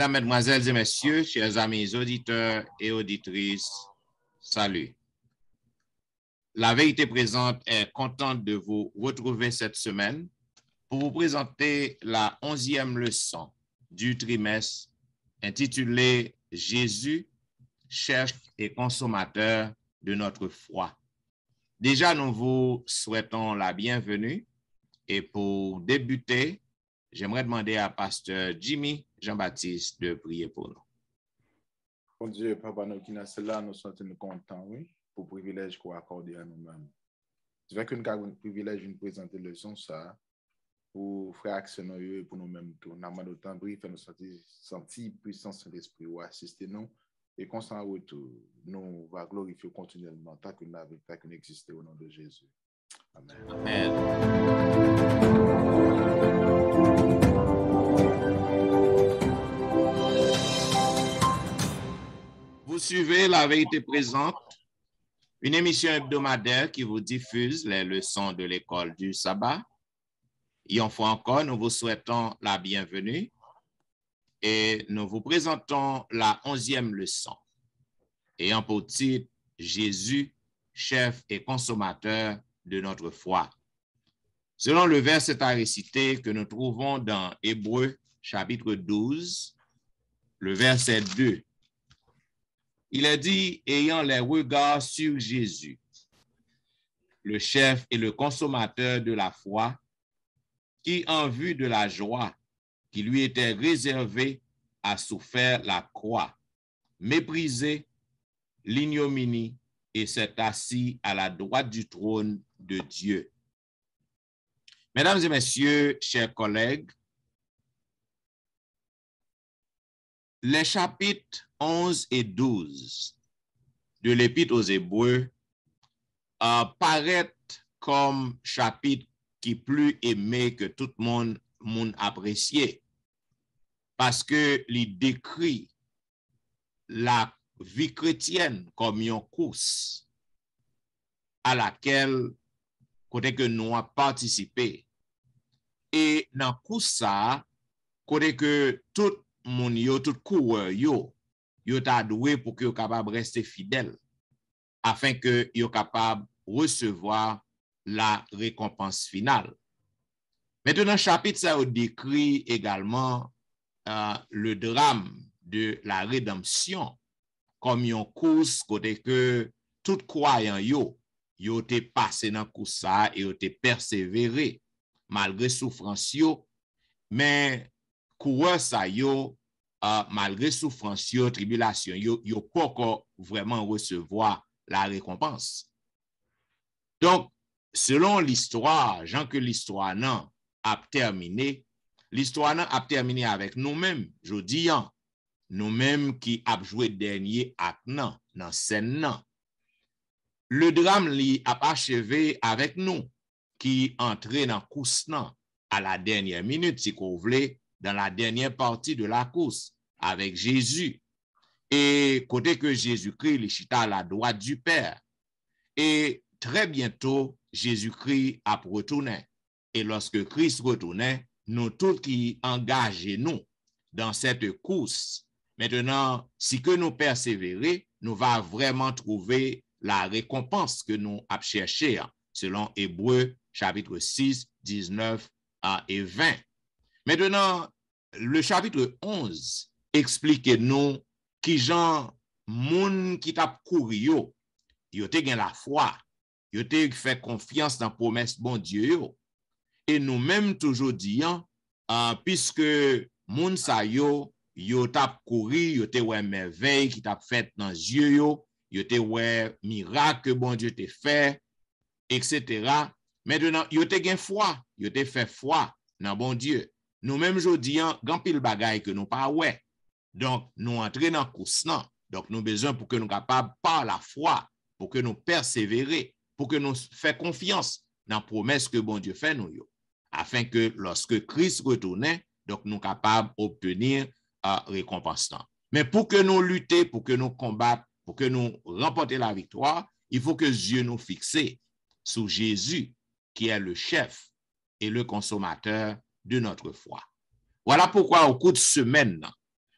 Mesdames, Mesdemoiselles et Messieurs, chers amis auditeurs et auditrices, salut. La Vérité Présente est contente de vous retrouver cette semaine pour vous présenter la 11e leçon du trimestre intitulée « Jésus, chef et consommateur de notre foi ». Déjà, nous vous souhaitons la bienvenue et pour débuter, j'aimerais demander à Pasteur Jimmy Jean-Baptiste de prier pour nous. Bon Dieu, Papa, nous qui sommes là, nous sommes contents, oui, pour le privilège qu'on a accordé à nous-mêmes. C'est vrai que nous avons le privilège de nous présenter le leçon ça pour frères actionnaires et pour nous-mêmes. Nous avons d'autant de faire nous sentir puissance de l'esprit ou assister nous et constant retour. Nous va glorifier continuellement tant que nous existons au nom de Jésus. Amen. Amen. Vous suivez La Vérité Présente, une émission hebdomadaire qui vous diffuse les leçons de l'école du sabbat. Et une fois encore, nous vous souhaitons la bienvenue et nous vous présentons la 11e leçon. Ayant pour titre Jésus, chef et consommateur de notre foi. Selon le verset à réciter que nous trouvons dans Hébreux chapitre 12, le verset 2, il est dit, ayant les regards sur Jésus, le chef et le consommateur de la foi, qui en vue de la joie qui lui était réservée a souffert la croix, méprisé l'ignominie et s'est assis à la droite du trône de Dieu. Mesdames et messieurs, chers collègues, les chapitres 11 et 12 de l'Épître aux Hébreux paraissent comme chapitres qui plus aimé que tout le monde apprécié parce que il décrit la vie chrétienne comme une course à laquelle côté que nous avons participé. Et dans la course ça, côté que tout le monde, tout coureur, yo t'a doué pour que yo capable rester fidèle afin que yo capable recevoir la récompense finale. Maintenant, chapitre ça décrit également le drame de la rédemption comme une course côté que tout croyant yo te passé dans course ça et yo te persévéré malgré souffrance yo, mais coureur ça yo malgré souffrance yo, tribulation yo pas encore vraiment recevoir la récompense. Donc selon l'histoire, Jean que l'histoire non a terminé, l'histoire non a terminé avec nous-mêmes, je dis nous-mêmes qui a joué dernier acte dans scène nan. Le drame li a achevé avec nous qui entré dans course nan à la dernière minute si qu'on voulait dans la dernière partie de la course avec Jésus. Et côté que Jésus-Christ il chita à la droite du Père. Et très bientôt Jésus-Christ a retourné. Et lorsque Christ retournait, nous tous qui engageons dans cette course, maintenant, si que nous persévérons, nous va vraiment trouver la récompense que nous avons cherché, selon Hébreux chapitre 6, 19 et 20. Maintenant, le chapitre 11 explique nous qui gens moun qui t'a couru yo te gen la foi, yo te fait confiance dans la promesse bon Dieu yo. Et nous-mêmes toujours disons, puisque moun sa yo t'a couru, yo te wè merveille qui t'a fait dans yeux yo te wè miracle bon Dieu te fait, etc. Maintenant, yo te gen foi, yo te fait foi dans bon Dieu. Nous-mêmes jodi gan pile bagay que nous pas wè. Donc, nous entrer dans course nan. Donc, nous besoin pour que nous capables par la foi, pour que nous persévérer, pour que nous fait confiance dans la promesse que bon Dieu fait nous yo. Afin que lorsque Christ retournait, donc nous capables d'obtenir récompense. Mais pour que nous lutter, pour que nous combattre, pour que nous remporter la victoire, il faut que Dieu nous fixe sur Jésus, qui est le chef et le consommateur de notre foi. Voilà pourquoi au cours de semaine,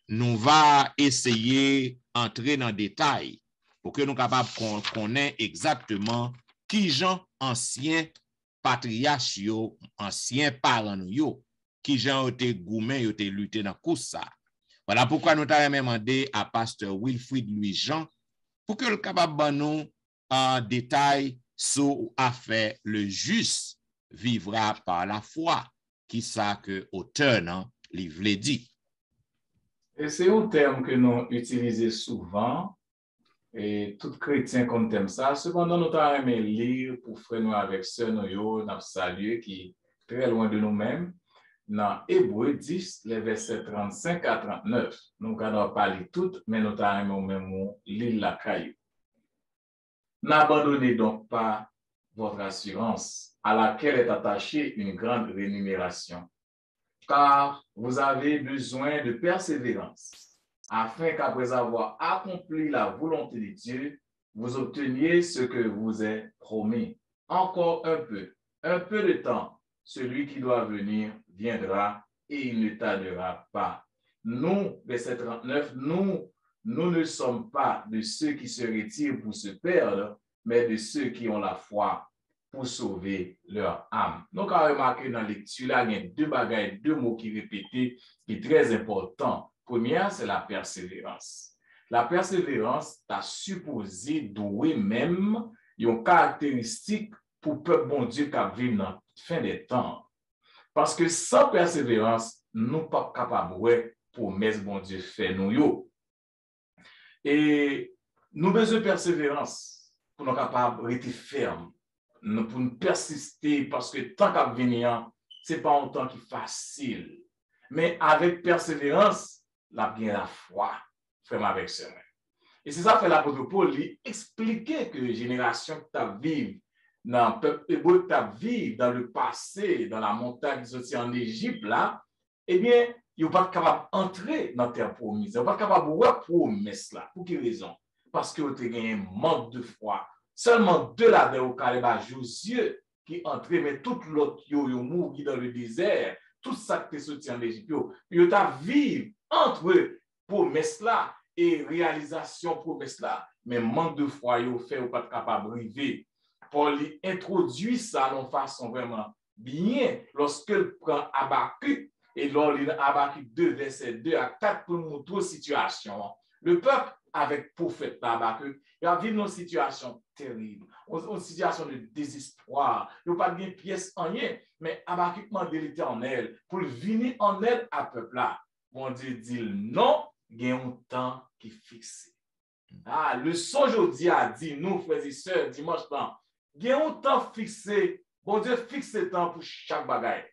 nous va essayer d'entrer dans le détail pour que nous soyons capables de connaître exactement qui gens anciens patriarches, anciens parents, qui gens ont été gourmets, ont été luttés dans le ça. Voilà pourquoi nous avons demandé à pasteur Wilfrid Louis-Jean pour que le capable de nous en détail sur affaire le juste vivra par la foi, qui ça que auteur non livre dit. Et c'est un terme que nous utilisons souvent, et tout chrétien comme thème ça. Cependant, nous avons aimé lire pour frère nous avec sœur nous, dans salut qui est très loin de nous-mêmes. Dans Hébreu 10, les versets 35 à 39. Nous n'allons pas lire tout, mais nous avons même lire la caillou. N'abandonnez donc pas votre assurance, à laquelle est attachée une grande rémunération, car vous avez besoin de persévérance, afin qu'après avoir accompli la volonté de Dieu, vous obteniez ce que vous est promis. Encore un peu de temps, celui qui doit venir viendra et il ne tardera pas. Nous, verset 39, nous ne sommes pas de ceux qui se retirent pour se perdre, mais de ceux qui ont la foi pour sauver leur âme. Donc, à remarquer dans la lecture, là, il y a deux mots qui répétés, qui sont très importants. Première, c'est la persévérance. La persévérance t'a supposé douer même une caractéristique pour le peuple bon Dieu qui vit dans la fin des temps. Parce que sans persévérance, nous ne sommes pas capables de promesse bon Dieu fait nous. Et nous avons besoin de persévérance pour nous capables de rester fermes, pour nous persister, parce que tant qu'à venir, ce n'est pas un temps qui est facile. Mais avec persévérance, la bien la foi, frère avec sœur. Et c'est ça que fait l'apôtre Paul, lui expliquer que les générations que tu as vécues dans le peuple hébreu, que tu as vécu dans le passé, dans la montagne qui sortit en Égypte, là, eh bien, ils ne sont pas capables d'entrer dans terre promise. Ils ne sont pas capables de voir promesse là. Pour quelle raison? Parce que vous avez un manque de foi. Seulement deux là-dedans, Josué qui entraient, mais tout l'autre, ils ont mouru dans le désert. Tout ça qui est sorti en Égypte, ils ont vécu entre eux promesse là et réalisation promesse là. Mais manque de foi, ils ont fait, ils ne sont pas capables de arriver. Paul introduit ça de façon vraiment bien lorsqu'il prend Habakkuk. Et lors de Habakkuk 2, verset 2 à 4, pour montrer la situation. Le peuple, avec le prophète Habakkuk, il a vécu une situation terrible, une situation de désespoir. Il n'y a pas de pièce en rien, mais Habakkuk demande l'Éternel pour venir en aide à ce peuple-là. Bon Dieu dit non, il y a un temps qui est fixé. Ah, le son aujourd'hui a dit, nous, frères et sœurs, dimanche, il y a un temps fixé. Bon Dieu fixe le temps pour chaque bagaille.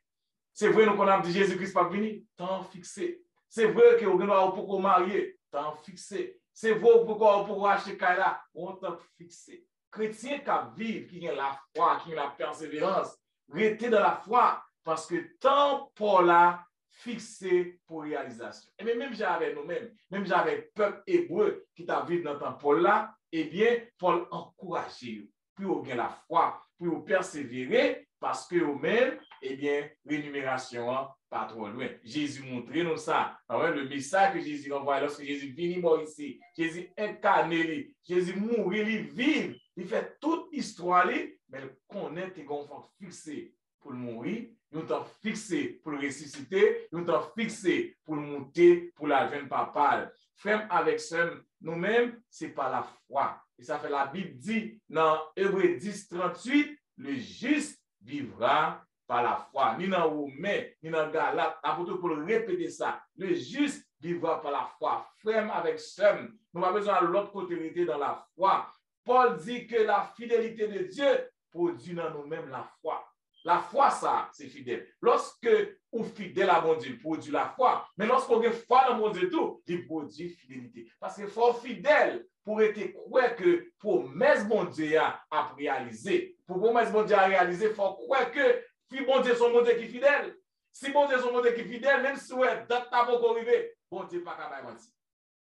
C'est vrai qu'on a dit Jésus-Christ pas venir, temps fixé. C'est vrai que vous va pour marier, temps fixé. C'est vrai pour acheter Kaila, temps fixé. Chrétien qui vivent, qui ont la foi, qui ont la persévérance, restez dans la foi parce que temps pour la fixé pour réalisation. Et même j'avais nous-mêmes, même j'avais le peuple hébreu qui t'a vécu dans le temps pour là, eh bien, Paul encourager pour vous la foi, pour vous persévérer parce que vous-même, eh bien, rémunération pas trop loin. Jésus montrait nous ça. Le message que Jésus envoie lorsque Jésus vient mort ici, Jésus incarné, Jésus mourit, il vit, il fait toute histoire, mais il connaît tes enfants fixés pour le mourir, nous t'en fixé pour le ressusciter, nous t'en fixé pour le monter, pour la jeune papa. Frère avec soeur, nous-mêmes, c'est pas la foi. Et ça fait la Bible dit dans Hébreu 10, 38, le juste vivra par la foi. Ni dans Romains, ni dans Galates, l'apôtre Paul répéter ça. Le juste vivra par la foi. Frère avec soeur, nous avons besoin de l'autre côté dans la foi. Paul dit que la fidélité de Dieu produit dans nous-mêmes la foi. La foi, ça, c'est fidèle. Lorsque on est fidèle à mon Dieu, produit la foi. Mais lorsqu'on a foi dans mon Dieu, tout, il produit fidélité. Parce qu'il faut fidèle pour être croire que promesse mon Dieu a réalisé. Pour promesse mon Dieu a réalisé, il faut croire que si mon Dieu son mon Dieu qui est fidèle. Si mon Dieu son mon Dieu qui est fidèle, même si ouais, date n'a pas arrivé, bon Dieu pas capable de mentir.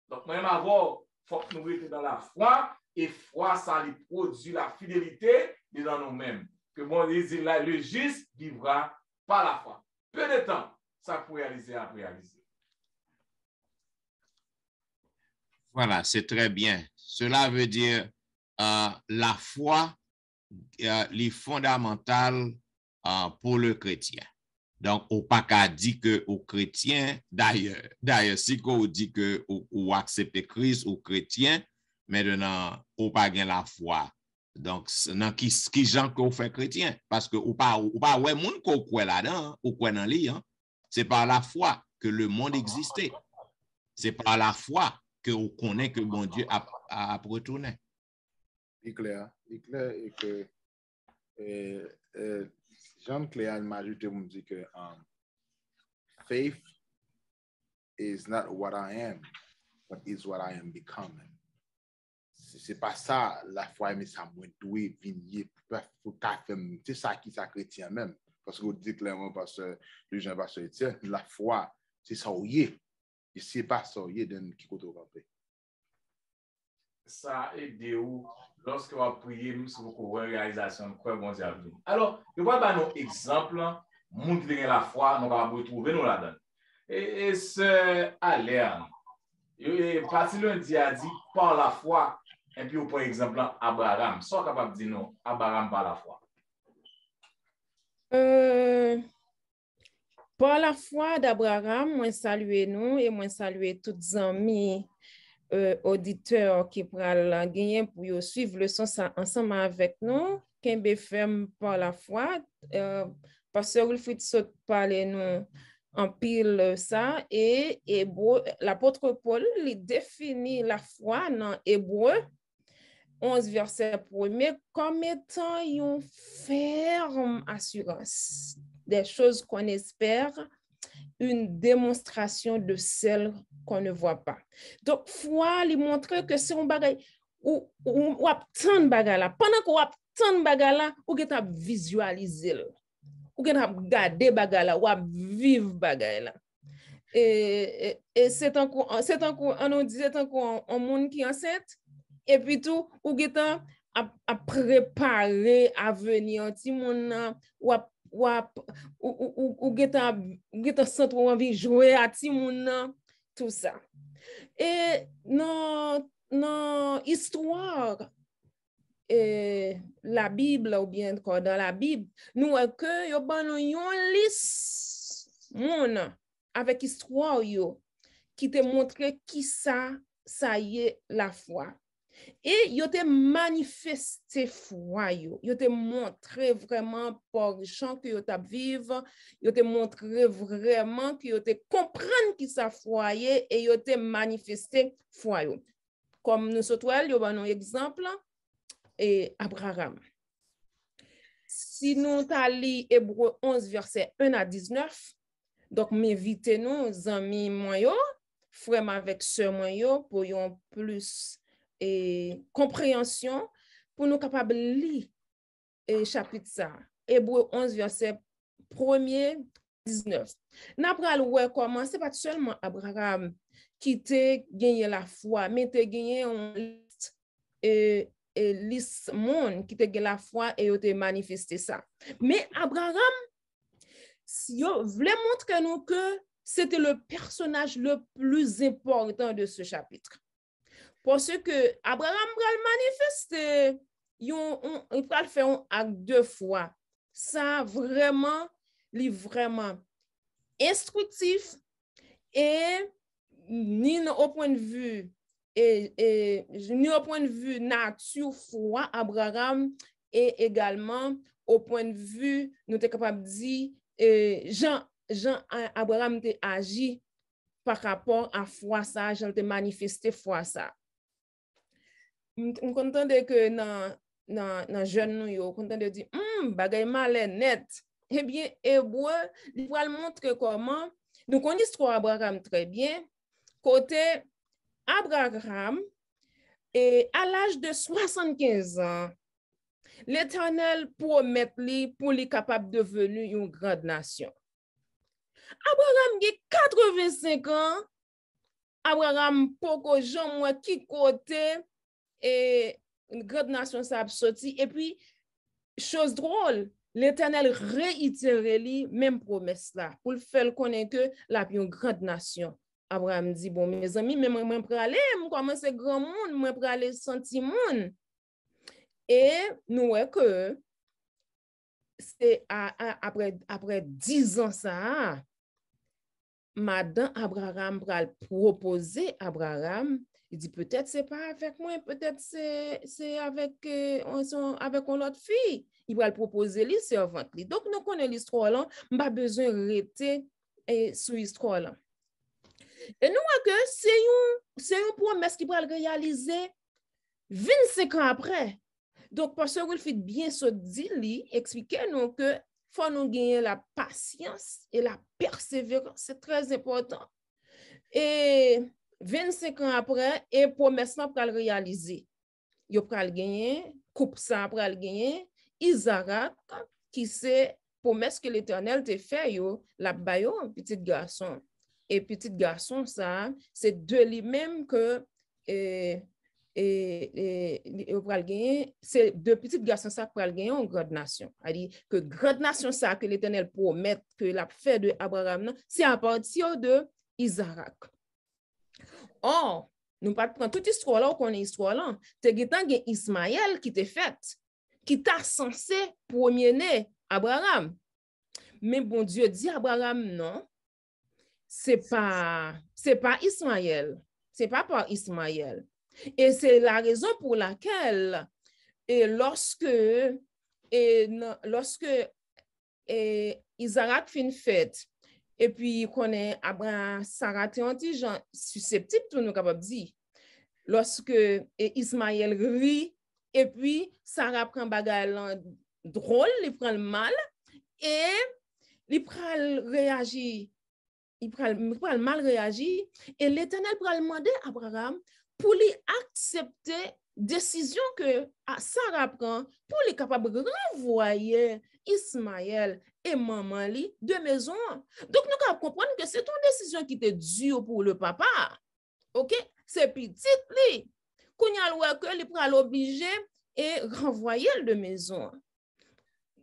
Donc, même avant, il faut que nous restions dans la foi. Et foi, ça lui produit la fidélité dans nous-mêmes. Que mon Dieu dit là, le juste vivra par la foi. Peu de temps, ça pour réaliser à réaliser. Voilà, c'est très bien. Cela veut dire la foi est fondamentale pour le chrétien. Donc, on pas qu'à dire que aux chrétiens, d'ailleurs, si on dit que ou accepte Christ ou chrétien, maintenant, on pas gain la foi. Donc, dans qui gens qu'on fait chrétien? Parce que ou pas ouais monde qu'on croit là-dedans, ou croit dans lui, hein? C'est par la foi que le monde existait. C'est par la foi que on connaît que bon Dieu a retourné. C'est clair et que Jean-Claire m'a ajouté pour me dire que faith is not what I am, but is what I am becoming. C'est pas ça la foi, mais ça m'a doué venir pour faire, c'est ça qui est chrétien même. Parce que vous dites clairement, pasteur Jean, pasteur Etienne, la foi, c'est ça où il est. Et c'est pas ça où il est, donc qui côté va payer. Ça aide où lorsque vous priez, si vous avez une réalisation de quoi bon Dieu a vu. Alors, je vois pas nos exemples, monde qui a la foi, nous allons retrouver nous là-dedans. Et ce Alain, parti lundi a dit par la foi, et puis par exemple Abraham, soit capable de dire non, Abraham par la foi. Par la foi d'Abraham, moi saluer nous et moi saluer tous les amis auditeurs qui pral gagner pour suivre le son ensemble avec nous. Kembe ferme par la foi. Pasteur Wilfried saute parler nous en pile ça et l'apôtre Paul il définit la foi dans Hébreu 11 verset 1er comme étant une ferme assurance des choses qu'on espère, une démonstration de celles qu'on ne voit pas. Donc, foi, lui montrer que c'est un bagay ou tant de bagay là. Pendant qu'on a tant de bagay là, ou que tu visualiser, ou que tu regarder bagay là, ou vivre bagay là. Et c'est encore, on nous dit, c'est encore un monde qui est enceinte, et puis tout, ou que à préparer à venir, petit monde, ou geta centre envie jouer à ti moun tout ça et non histoire la Bible ou bien dans la Bible nous que yo ban yon liste moun avec histoire yo qui te montre qui ça y est la foi. Et yo te manifesté foi yo te montré vraiment par gens que yo t'a vivre, yo te montré vraiment que yo te comprendre qui ça foi et yo te manifesté foi yo. Comme nous autres yo ban un exemple et Abraham. Si nous t'a li Hébreu 11 verset 1 à 19, donc m'invitez nous amis moi yo, frère avec sœur moi yo pour yon plus et compréhension pour nous capables de lire chapitre ça. Hébreu 11 verset 1er 19. N'a pral ouais comment c'est pas seulement Abraham qui te gagné la foi, mais te gagné un liste monde qui te gagné la foi et yo te manifesté ça. Mais Abraham yo voulait montrer nous que c'était le personnage le plus important de ce chapitre. Parce que Abraham pral manifester, il pral faire un acte de foi. Ça vraiment instructif et ni au point de vue ni au point de vue nature foi Abraham et également au point de vue nous sommes capables de dire Jean Abraham te agi par rapport à foi ça, Jean te manifesté foi ça. On content de que dans jeune nous yo content de dire bagay malé net. Eh bien Hébreu il va montrer comment nous connaissons l'histoire Abraham très bien. Côté Abraham et à l'âge de 75 ans l'Éternel promet lui pour lui capable de devenir une grande nation. Abraham a 85 ans. Abraham poko Jean moi qui côté et une grande nation ça sorti et puis chose drôle l'Éternel réitère lui même promesse là pour le faire connaître que la une grande nation Abraham dit, bon, mes amis, mais moi pour aller, moi commence grand monde, moi pour aller senti monde. Et nous voyons que c'est après 10 ans ça, Madame Abraham va proposer Abraham, il dit peut-être c'est pas avec moi, peut-être c'est avec avec une autre fille. Il va le proposer les servantes. Donc nous connaissons l'histoire là, pas besoin de rester sur l'histoire là. Et nous voyons que c'est une promesse qui va le réaliser 25 ans après. Donc pasteur Wilfrid bien se dit expliquer nous que faut nous gagner la patience et la persévérance, c'est très important. Et 25 ans après, et promesse là pour le réaliser. Yo pral gagner, coupe ça pral gagner, Isaac qui c'est promesse que l'Éternel te fait yo, la bayo un petit garçon. Et petit garçon ça, c'est de lui-même que c'est deux petits garçons ça pour gagner une grande nation. C'est-à-dire que grande nation ça que l'Éternel promet que l'a fait de Abraham, c'est à partir de Isaac. Or, nous pas prendre toute histoire là, qu'on est histoire là. C'est que Ismaël qui t'est fait, qui t'a censé premier-né Abraham. Mais bon Dieu dit Abraham non. C'est pas Ismaël. C'est pas par Ismaël. Et c'est la raison pour laquelle lorsque Isaac fin fête et puis connaît Abraham Sarah t'es anti-gens susceptible tout nous capable dire lorsque Ismaël rit et puis Sarah prend bagarre drôle, il prend le mal et il prend réagir, il prend mal réagir et l'Éternel prend demander à Abraham pour lui accepter décision que Sarah prend pour lui capable de renvoyer Ismaël et maman li de maison. Donc nous pouvons comprendre que c'est une décision qui était dure pour le papa. OK, c'est petit li. Kounya lwa que il prend l'obligé et renvoyer de maison.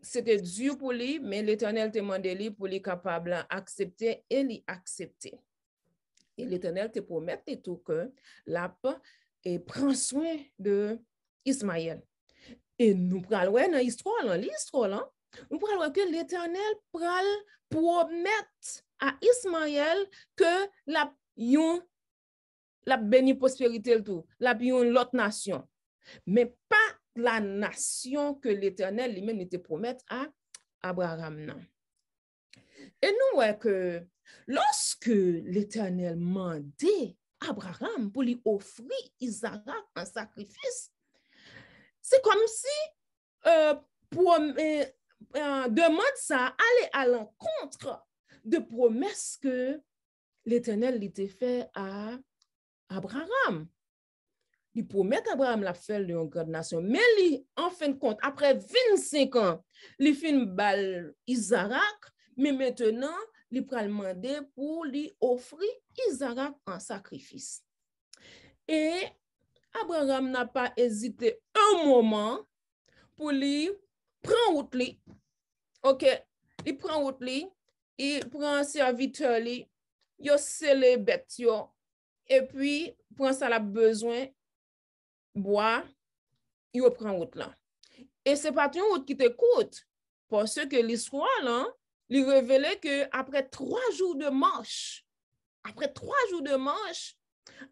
C'était dur pour lui, mais l'Éternel demandait lui pour lui capable d'accepter et lui accepter. Et l'Éternel te promet tout que la et prend soin de Ismaël. Et nous prenons dans l'histoire là, nous prenons que l'Éternel promet à Ismaël que la béni prospérité le tout, la bien l'autre nation, mais pas la nation que l'Éternel lui-même était promet à Abraham. Non. Et nous voyons que lorsque l'Éternel mandait Abraham pour lui offrir Isaac en sacrifice, c'est comme si demande ça aller à l'encontre de promesses que l'Éternel l'était fait à Abraham. Il promet à Abraham la faire de une grande nation, mais en fin de compte, après 25 ans, il fait une balle Isaac, mais maintenant, il prend demander pour lui offrir Isaac en sacrifice. Et Abraham n'a pas hésité un moment pour lui prendre route li. OK, il prend route li, il prend un serviteur li, il scelle bête yo, et puis prend ça la besoin boire, il prend route là. Et c'est pas une route qui t'écoute parce que l'histoire là, il révélait que après 3 jours de marche,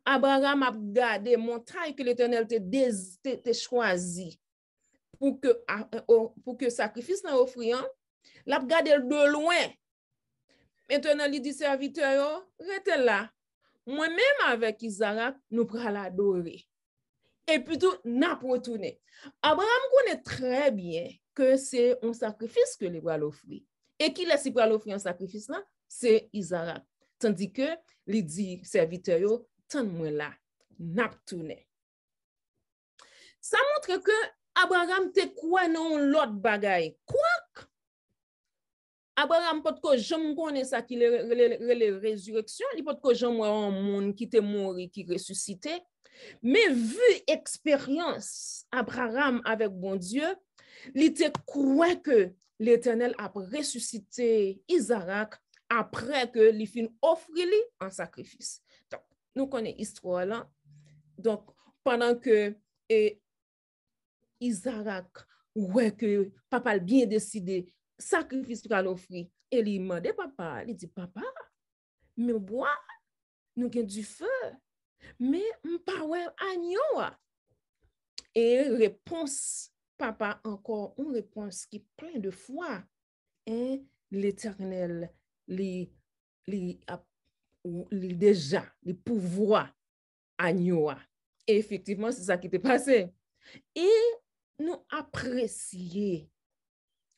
Abraham a gardé montagne que l'Éternel t'a choisi pour que sacrifice n'a offrant, l'a gardé de loin. Maintenant il dit serviteur restez là. Moi-même avec Isaac, nous prenons l'adorer. Et puis tout n'a pas retourné. Abraham connaît très bien que c'est un sacrifice que les bras l'offrir. Et qui laisse pour l'offrir un sacrifice là, c'est Isaac. Tandis que il dit serviteur yo, tant moi là, n'a tourné. Ça montre que Abraham te quoi non l'autre bagaille. Quoi? Abraham peut que jamais connaît ça qui les résurrection, il peut que jamais un monde qui te mort qui ressuscité. Mais vu expérience Abraham avec bon Dieu, il te croit que l'Éternel a ressuscité Isaac après que li fin offri li en sacrifice. Donc, nous connaissons l'histoire là. Donc, pendant que Isaac, ouais que papa a bien décidé, sacrifice pour l'offrir, et il demande papa, il dit papa, mais bois, nous avons du feu, mais pas ouais agneau. Et réponse, papa, encore une réponse qui est pleine de foi. Et l'Éternel, déjà, le pouvoir agneau. Et effectivement, c'est ça qui t'est passé. Et nous apprécions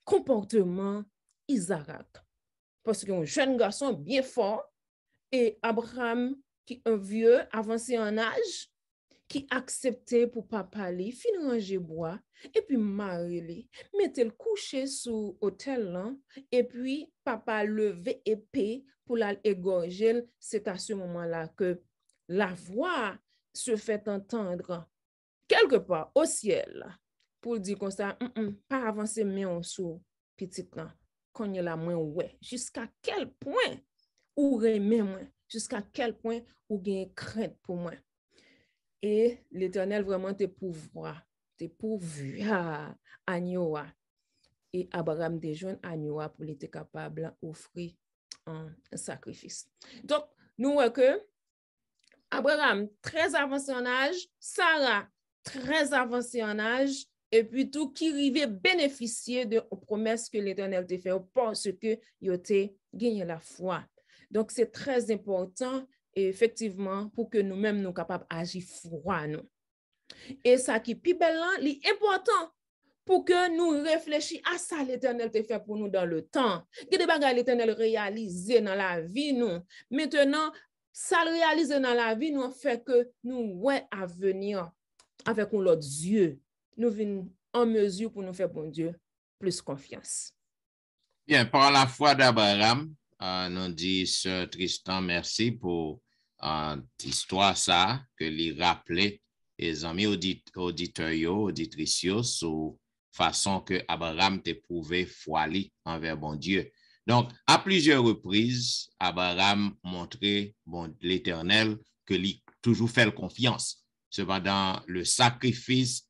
comportement Isaac. Parce qu'un jeune garçon bien fort et Abraham, qui est un vieux, avancé en âge, qui acceptait pour papa li, fin ranger bois, et puis marier, mettait le coucher sous hôtel là, et puis papa levé épée pour la égorger. C'est à ce moment-là que la voix se fait entendre quelque part au ciel pour dire comme ça, pas avancer mais sous petit là, qu'on y la moins ouais, jusqu'à quel point ou remet moi, jusqu'à quel point ou gagne crainte pour moi. Et l'Éternel vraiment te pourvu à agneau. Et Abraham te joint agneau pour être capable d'offrir un sacrifice. Donc, nous voyons que Abraham très avancé en âge, Sarah très avancée en âge, et puis tout qui rivait bénéficier de la promesse que l'Éternel te fait parce que il te gagné la foi. Donc, c'est très important. Et effectivement, pour que nous-mêmes nous capables d'agir froid, nous. Et ça qui est plus belle, c'est important pour que nous réfléchissions à ça l'Éternel te fait pour nous dans le temps. Que des bagages l'Éternel réalisé dans la vie, nous. Maintenant, ça réalisé dans la vie, nous fait que nous, ouais, à venir avec l'autre Dieu, nous venons en mesure pour nous faire, bon Dieu, plus confiance. Bien, par la foi d'Abraham, nous dit Sœur Tristan, merci pour l'histoire ça, que lui rappelait les amis auditeurs, auditrices, sur façon que Abraham t'a prouvé foi envers bon Dieu. Donc, à plusieurs reprises, Abraham montrait l'Éternel que lui toujours fait confiance. Cependant, le sacrifice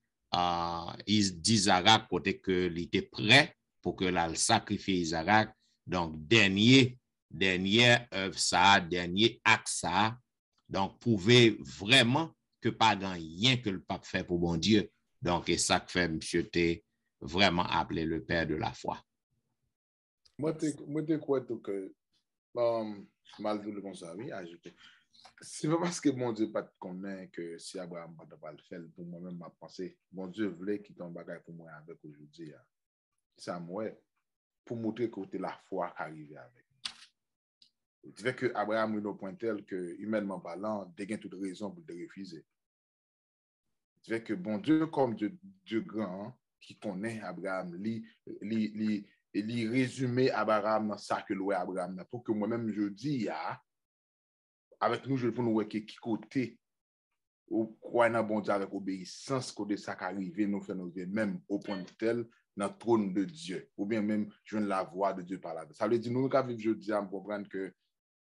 d'Isaac, côté que il était prêt pour que le sacrifice Isaac, donc dernière œuvre ça, dernier acte ça, donc prouvait vraiment que pas rien que le pape fait pour bon Dieu. Donc, et ça que fait monsieur t'es vraiment appelé le père de la foi. Moi, je crois que, malgré le conseil, oui, ajouter. C'est pas parce que mon Dieu pas connaît que si Abraham ne pas le faire, pour moi-même, ma pensée, mon Dieu voulait qu'il tombe bagaille pour moi avec aujourd'hui. Ça, moi, pour montrer que c'est la foi qui arrive avec. C'est vrai que Abraham est au point tel que, humainement parlant, il a toute raison pour le refuser. C'est vrai que bon Dieu, comme Dieu grand, qui connaît Abraham, il résumé Abraham dans ça que l'oué Abraham, pour que moi-même je dis, avec nous, je veux nous voir qui côté, ou quoi dans bon Dieu avec obéissance, côté ça qui arrive, nous faire nos vies, même au point tel, dans le trône de Dieu, ou bien même joindre la voix de Dieu par là. Ça veut dire, nous, quand je dis, à comprendre que,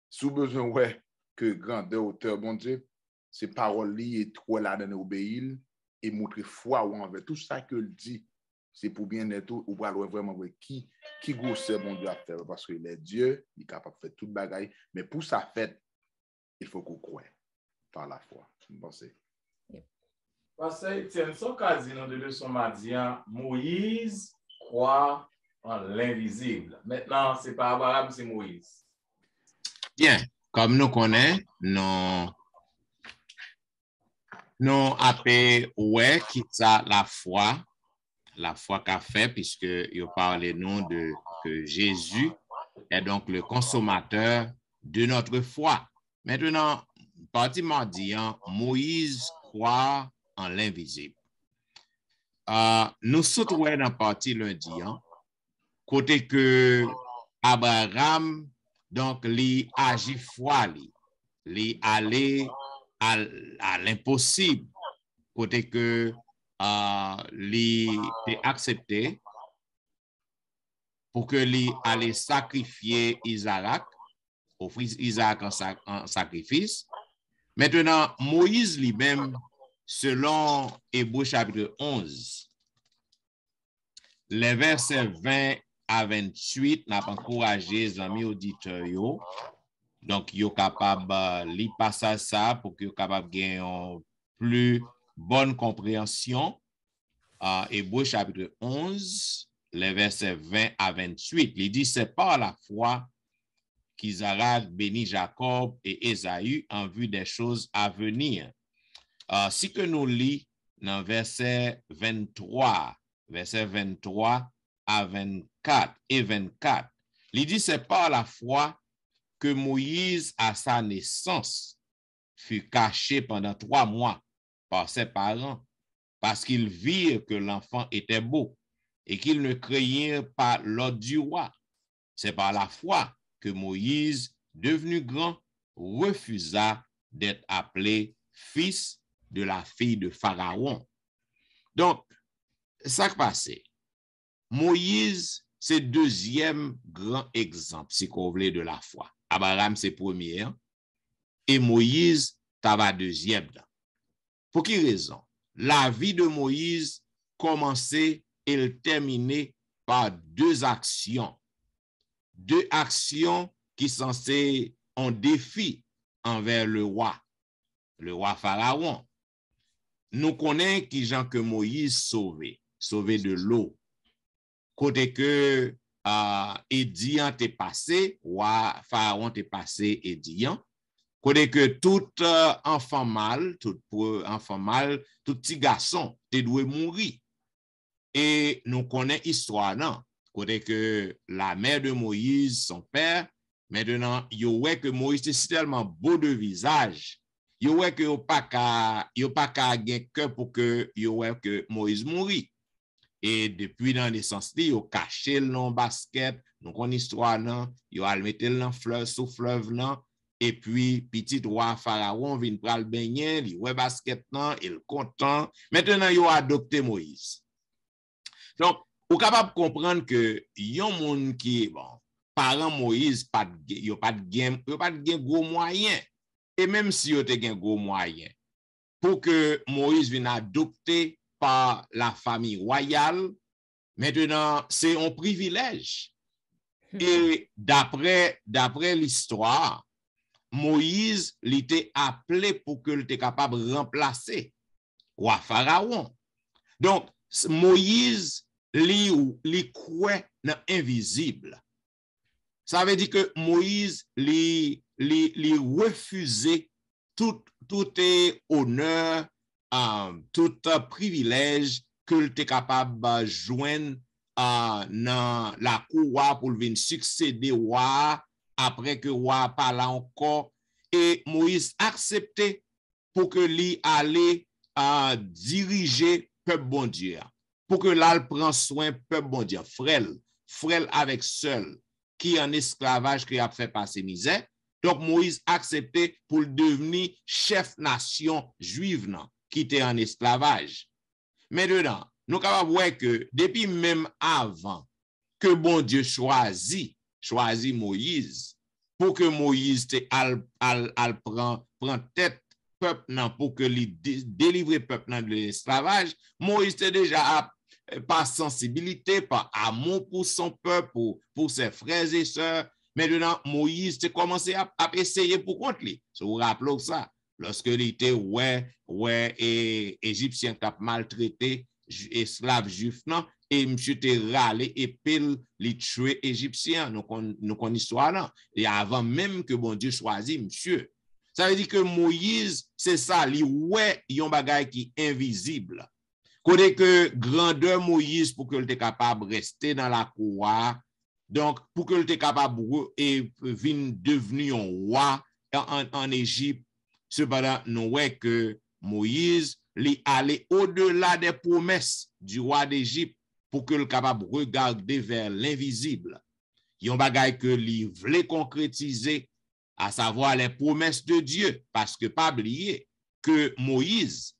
sous besoin, ouais, que grandeur, hauteur, bon Dieu, ces paroles et trop là dans obéir et montrer foi ou envers tout ça que dit, c'est pour bien être ou pour aller vraiment voir qui grosse bon Dieu à faire parce qu'il est Dieu, il est capable de faire toute bagaille, mais pour ça fait, il faut qu'on croie par la foi. Vous pensez? Parce que tiens, son cas dans de leçon mardian, Moïse croit en l'invisible. Maintenant, c'est pas Abraham, c'est Moïse. Bien, comme nous connaissons, nous appelons ouais qui ça la foi qu'a fait puisque il parle nous de que Jésus est donc le consommateur de notre foi. Maintenant, partie mardian, Moïse croit en l'invisible. Nous sommes dans la partie lundi, côté que Abraham donc li agit foi li aller à l'impossible côté que li est accepté pour que li allait sacrifier Isaac offrir Isaac en sacrifice. Maintenant, Moïse lui-même, selon Hébreux chapitre 11, les versets 20 à 28, n'a pas encouragé les amis auditeurs. Donc, ils sont capables de lire passer ça pour qu'ils soient capables de gagner une plus bonne compréhension. Hébreux chapitre 11, les versets 20 à 28. Il dit, c'est par la foi qu'Isaac bénit Jacob et Ésaü en vue des choses à venir. Si que nous lisons dans verset 23 à 24 et 24, il dit, c'est par la foi que Moïse, à sa naissance, fut caché pendant 3 mois par ses parents, parce qu'ils virent que l'enfant était beau et qu'ils ne craignirent pas l'ordre du roi. C'est par la foi que Moïse, devenu grand, refusa d'être appelé fils de la fille de Pharaon. Donc, ça qui passe, Moïse, c'est deuxième grand exemple, si vous voulez, de la foi. Abraham, c'est premier, et Moïse, ça va deuxième. Pour quelle raison? La vie de Moïse commençait et elle terminait par 2 actions. 2 actions qui sont censées un défi envers le roi Pharaon. Nous connaissons qui gens que Moïse sauvé de l'eau. Côté que Édian t'est passé, roi Pharaon t'est passé Édian. Côté que tout enfant mâle, tout petit garçon, t'es doué mourir. Et nous connaissons l'histoire, non? Côté que la mère de Moïse, son père, maintenant, il voit que Moïse est tellement beau de visage, il voit que il pas qu'à gagner cœur pour que il voit que Moïse mourit. Et depuis dans naissance, il a caché le nom basket, nous connaissons l'histoire, non? Il a mis le nom fleuve sous fleuve, non? Et puis, petit roi Pharaon vient pour le baigner, il voit basket, non? Il est content. Maintenant, il a adopté Moïse. Donc, vous êtes capable de comprendre que il y a un monde qui est bon, parents Moïse, il n'y a pas de gros moyens. Et même si il y a de gros moyens, pour que Moïse vienne adopter par la famille royale, maintenant, c'est un privilège. Et d'après l'histoire, Moïse l'était appelé pour qu'il était capable de remplacer roi Pharaon. Donc, Moïse li croit dans invisible. Ça veut dire que Moïse li refusait tout honneur, tout privilège qu'il était capable de joindre dans la cour pour venir succéder au roi après que le roi parle encore. Et Moïse acceptait pour que lui allait diriger peuple bon Dieu. Pour que là, il prend soin peuple bon Dieu, frêle avec seul, qui en esclavage, qui a fait passer misère. Donc, Moïse acceptait pour devenir chef nation juive, non, qui était en esclavage. Mais dedans, nous avons voir que depuis même avant que bon Dieu choisit Moïse, pour que Moïse prend tête peuple non, pour que lui délivre peuple de l'esclavage, Moïse était déjà par sensibilité, par amour pour son peuple, pour ses frères et sœurs. Maintenant, Moïse a commencé à essayer pour contre lui. Si vous vous rappelez ça, lorsque il était et Égyptien qui a maltraité esclaves juifs, non, et monsieur était râlé et pile les tuer Égyptiens. Nous connaissons l'histoire là. Et avant même que bon Dieu choisisse monsieur. Ça veut dire que Moïse, c'est ça, il y a un bagage qui est invisible. Côté que grandeur Moïse pour qu'il soit capable de rester dans la cour, donc pour qu'il soit capable de devenir un roi en Égypte, cependant, nous voyons que Moïse allait au-delà des promesses du roi d'Égypte pour qu'il soit capable de regarder vers l'invisible. Il y a un bagage que lui voulait concrétiser, à savoir les promesses de Dieu, parce que pas oublier que Moïse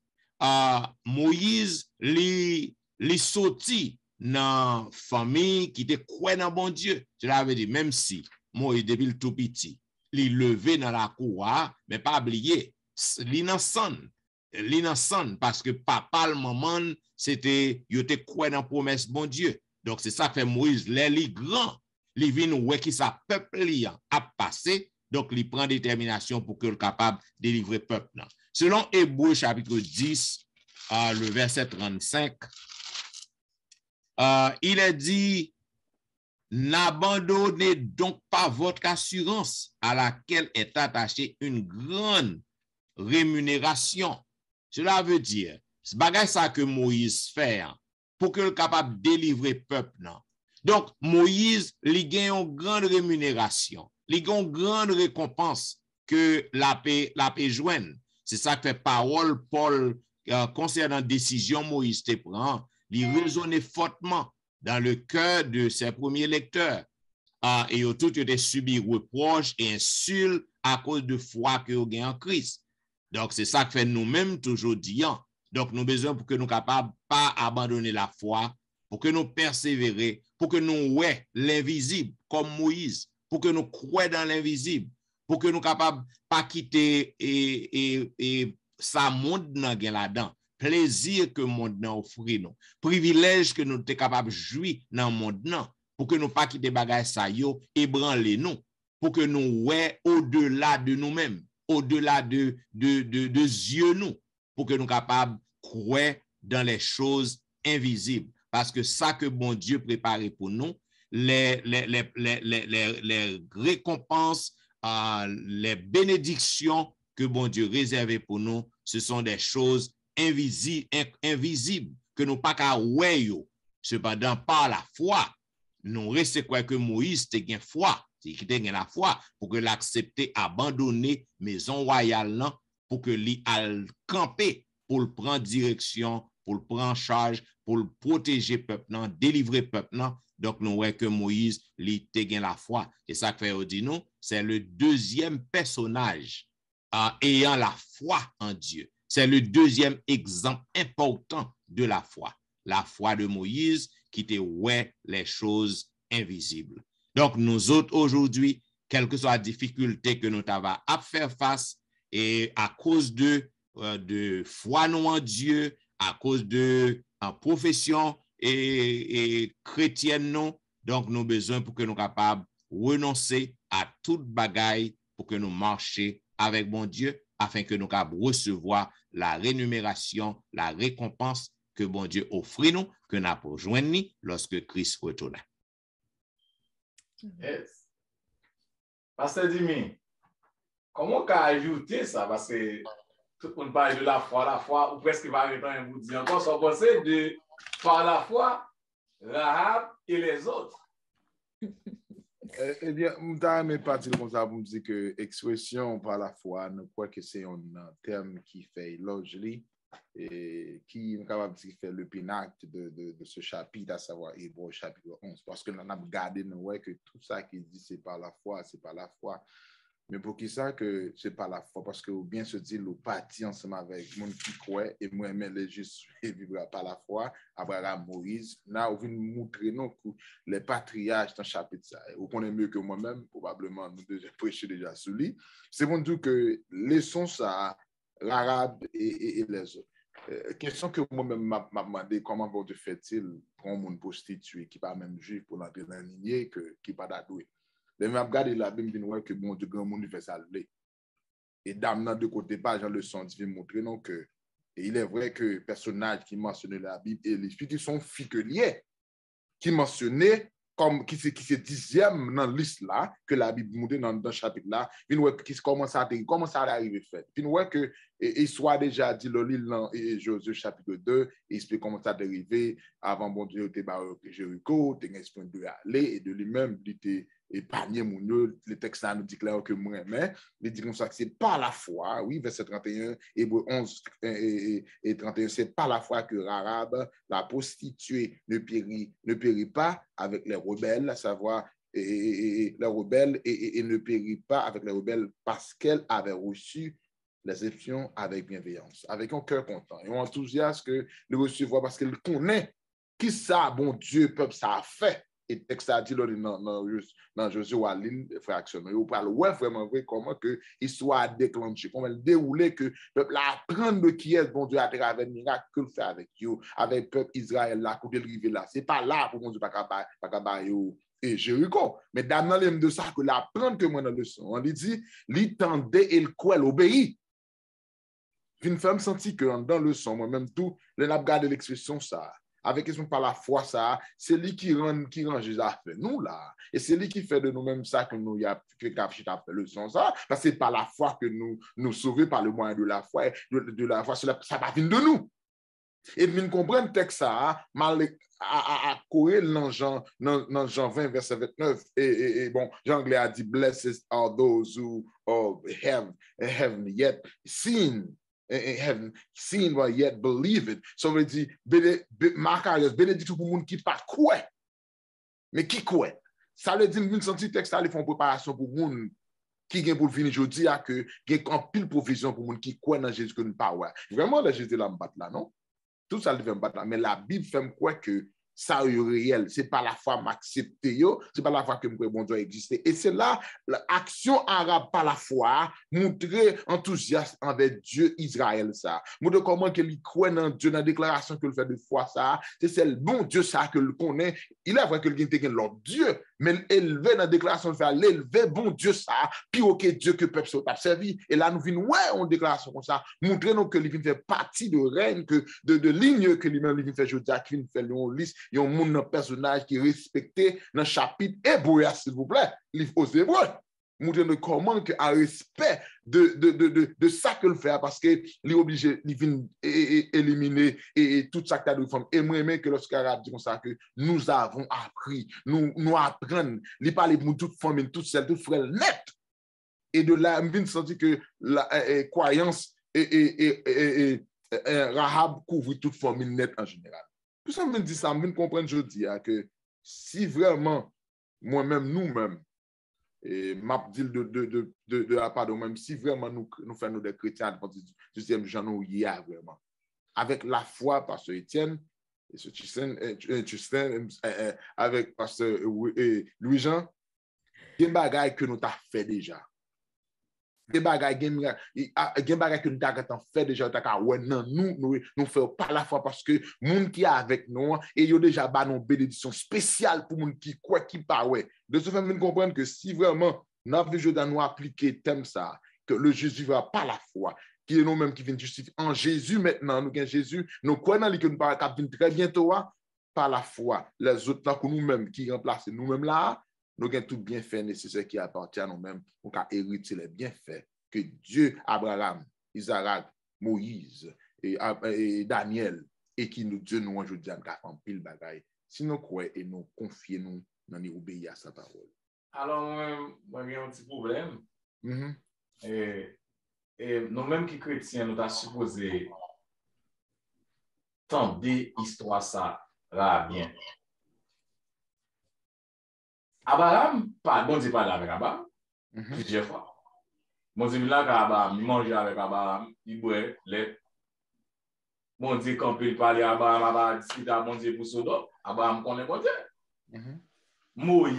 li sorti dans famille qui était croyant dans bon Dieu. Cela veut dire même si Moïse depuis le tout petit, li levé dans la cour, mais pas oublier, l'innocent, parce que papa, le moment, c'était, il était quoi dans la promesse, bon Dieu. Donc, c'est ça que fait Moïse, les grands, les vins, ouais, qui sa peuple a passé, donc, il prend détermination pour que le capable de délivrer le peuple. Selon Hébreux, chapitre 10, le verset 35, il est dit, n'abandonnez donc pas votre assurance à laquelle est attachée une grande rémunération. Cela veut dire, ce bagage ça que Moïse fait pour que le capable de délivrer le peuple. Non. Donc, Moïse, il gagne une grande rémunération, il gagne une grande récompense que la paix joigne. C'est ça que fait parole Paul concernant la décision Moïse te prend. Il résonnait fortement dans le cœur de ses premiers lecteurs. Et ils ont tous été subi reproches et insultes à cause de foi que vous avez en Christ. Donc, c'est ça que fait nous-mêmes toujours disant. Donc, nous avons besoin pour que nous soyons capables de ne pas abandonner la foi, pour que nous persévérer, pour que nous voyons l'invisible comme Moïse, pour que nous croyons dans l'invisible, pour que nous soyons capables de ne pas quitter et ça monde là-dedans. Plaisir que le monde offre nous, privilège que nous sommes capables de jouir dans le monde, pour que nous ne pas quitter bagages ça yo, ébranler nous, pour que nous voyons au-delà de nous-mêmes, au-delà de yeux nous, pour que nous soyons capables de croire dans les choses invisibles. Parce que ça que bon Dieu préparait pour nous, les récompenses, les bénédictions que bon Dieu réservait pour nous, ce sont des choses invisibles que nous pas qu'à voir. Cependant, par la foi, nous restons quoi que Moïse te gain foi, c'est qui te gain la foi pour que l'accepter, abandonner maison royale pour que lui al camper pour le prendre direction, pour le prendre charge, pour le protéger peuple, délivrer peuple. Donc nous voyons que Moïse lui te gain la foi. Et ça que fait dit nous, c'est le deuxième personnage ayant la foi en Dieu. C'est le deuxième exemple important de la foi de Moïse qui te ouais les choses invisibles. Donc, nous autres aujourd'hui, quelle que soit la difficulté que nous avons à faire face, et à cause de foi nous en Dieu, à cause de profession et chrétienne non, donc nous avons besoin pour que nous soyons capables de renoncer à toute bagaille pour que nous marchions avec mon Dieu, afin que nous puissions recevoir la rémunération, la récompense que bon Dieu offre nous, que nous avons joindre lorsque Christ retourne. Yes. Pasteur Dimi, comment on peut ajouter ça? Parce que tout le monde parle de la foi, ou presque va arrêter un bout de dire encore, ça pensait de par la foi, Rahab et les autres. Eh bien, je ne partir comme ça pour me dire que expression par la foi, je crois que c'est un terme qui fait largely et qui est capable de faire le pinacle de ce chapitre, à savoir Hébreux chapitre 11. Parce que nous avons gardé que tout ça qui dit c'est par la foi, c'est par la foi. Mais pour qui ça que c'est pas la foi? Parce que bien se dit, le parti ensemble avec mon qui croit et moi-même les justes vivra par la foi, Abraham, Moïse. Là, on vient montrer nous que les patriarches dans le chapitre ça. Vous connaissez mieux que moi-même, probablement, nous déjà prêché déjà sur lui. C'est bon dire que les sons ça, l'arabe et les autres. Question que moi-même m'a demandé, comment bon Dieu fait-il pour un monde prostitué qui pas même juif pour l'entrer dans la lignée qui pas d'adoué? Mais je regarde la Bible que bon Dieu grand monde fait ça. Et d'amener de côté pas Jean le son divin montrer non que et il est vrai que personnage qui mentionne la Bible et les filles qui sont figuriers qui mentionnaient comme qui c'est dixième dans liste là que la Bible montre dans chapitre là puis nous qui commence à arriver fait puis nous que et soit déjà dit le livre et Josué chapitre 2 il explique comment ça arrivé avant bon Dieu était barré Jéricho t'es esprit de aller et de lui-même il était épargné mon Dieu le texte là nous dit clair que moi mais il dit comme ça que c'est par la foi oui verset 31 Hébreux 11 et 31 c'est par la foi que Rahab la prostituée ne périt pas avec les rebelles à savoir les rebelles et ne périt pas avec les rebelles parce qu'elle avait reçu l'exception avec bienveillance, avec un cœur content et un enthousiasme que le recevoir parce qu'elle connaît qui ça bon Dieu peuple ça a fait et texte a dit dans Joshua l'île fraction. Vous parlez ouais vraiment vrai comment que histoire déclenchée, comment elle déroulait que peuple apprendre de qui est bon Dieu à travers le miracle que le fait avec vous, avec peuple Israël là pour dériver là. C'est pas là pour mon Dieu pas capable et Jéricho. Mais dans l'aime de ça que l'apprendre que moi dans le leçon, on lui dit, l'itendait et le quoi l'obéit. Une femme sentit que dans le son, moi-même tout, le n'a regardé l'expression ça. Avec question par la foi ça, c'est lui qui rend Jésus à faire nous là. Et c'est lui qui fait de nous-mêmes ça que nous y a fait le son ça. Parce que c'est par la foi que nous sauvons par le moyen de la foi. De la foi, ça va venir de nous. Et nous comprenons le texte ça, mal à courir dans Jean 20, verset 29. Et bon, Jean Anglais a dit, blessed are those who have yet seen. Haven't seen but yet believe it. So veut dire Marc Arias bénédiction pour monde qui pas quoi mais qui quoi ça veut dire une senti texte aller font préparation pour monde qui vient pour venir jeudi à que gain en pile provision pour monde qui quoi dans Jésus que nous pas ouais vraiment là Jésus là me battre là non tout ça le fait me battre là mais la Bible fait me quoi que ça est réel, c'est pas la foi m'accepter yo, c'est pas la foi que me bon Dieu exister et c'est là l'action arabe par la foi montrer enthousiasme envers Dieu Israël ça montrer comment que il croit dans Dieu dans la déclaration que le fait de foi ça c'est le bon Dieu ça que le connaît il est vrai que il y a l'autre Dieu mais élevé dans la déclaration de faire l'élevé bon Dieu ça puis ok Dieu que peuple soit servi et là nous venons ouais on déclaration comme ça montrer nous que il vient faire partie de règne que de ligne que lui-même il vient faire Jodia qui vient faire une liste il y a un monde un personnage qui est respecté dans le chapitre hébreu s'il vous plaît livre aux Hébreux montrer nous comment que à respect de ça que le fait parce que il est obligé il vient éliminer et tout ça que tu as de forme et moi que lorsqu'Arabe dit comme ça que nous avons appris nous apprendre il parle pour toute famille toute celle toute frère net et de là je sentir que la croyance et Rahab couvre toute famille net en général. Tout ça me dit ça, me comprendre je dis que si vraiment moi-même nous-mêmes et m'a dit de la part de moi-même si vraiment nous faisons des chrétiens du deuxième genre nous y a vraiment avec la foi pasteur Étienne et ce Tristan avec pasteur Louis-Jean des bagages que nous t'a fait déjà des bagages que nous t'a fait déjà ouais non nous faisons pas la foi parce que monde qui est avec nous et il y a déjà ba non bénédiction spéciale pour monde qui quoi qui pas ouais de ce fait nous comprendre que si vraiment nous avons nous appliquer thème ça que le Jésus va pas la foi qui est nous-mêmes qui viennent justifier en Jésus maintenant nous gain Jésus nous croyons dans que nous pas venir très bientôt par la foi les autres là que nous-mêmes qui remplacent nous-mêmes là nous avons tout bien fait nécessaire qui appartient à nous-mêmes pour hériter les bienfaits que Dieu, Abraham, Isaac, Moïse et Daniel et qui nous Dieu nous aujourd'hui en fait pile bagaille. Si nous croyons et nous confions nous dans nous obéir à sa parole. Alors moi j'ai un petit problème. Et nous-mêmes qui chrétiens nous avons supposé tendre histoire ça là bien. Abraham, bon Dieu parle avec Abraham plusieurs fois. Bon Dieu là Abraham, il mange avec Abraham, il boit lait. Bon Dieu quand il parle Abraham, Abraham discute avec bon Dieu pour Sodome, Abraham connaît bon Dieu. Moïse.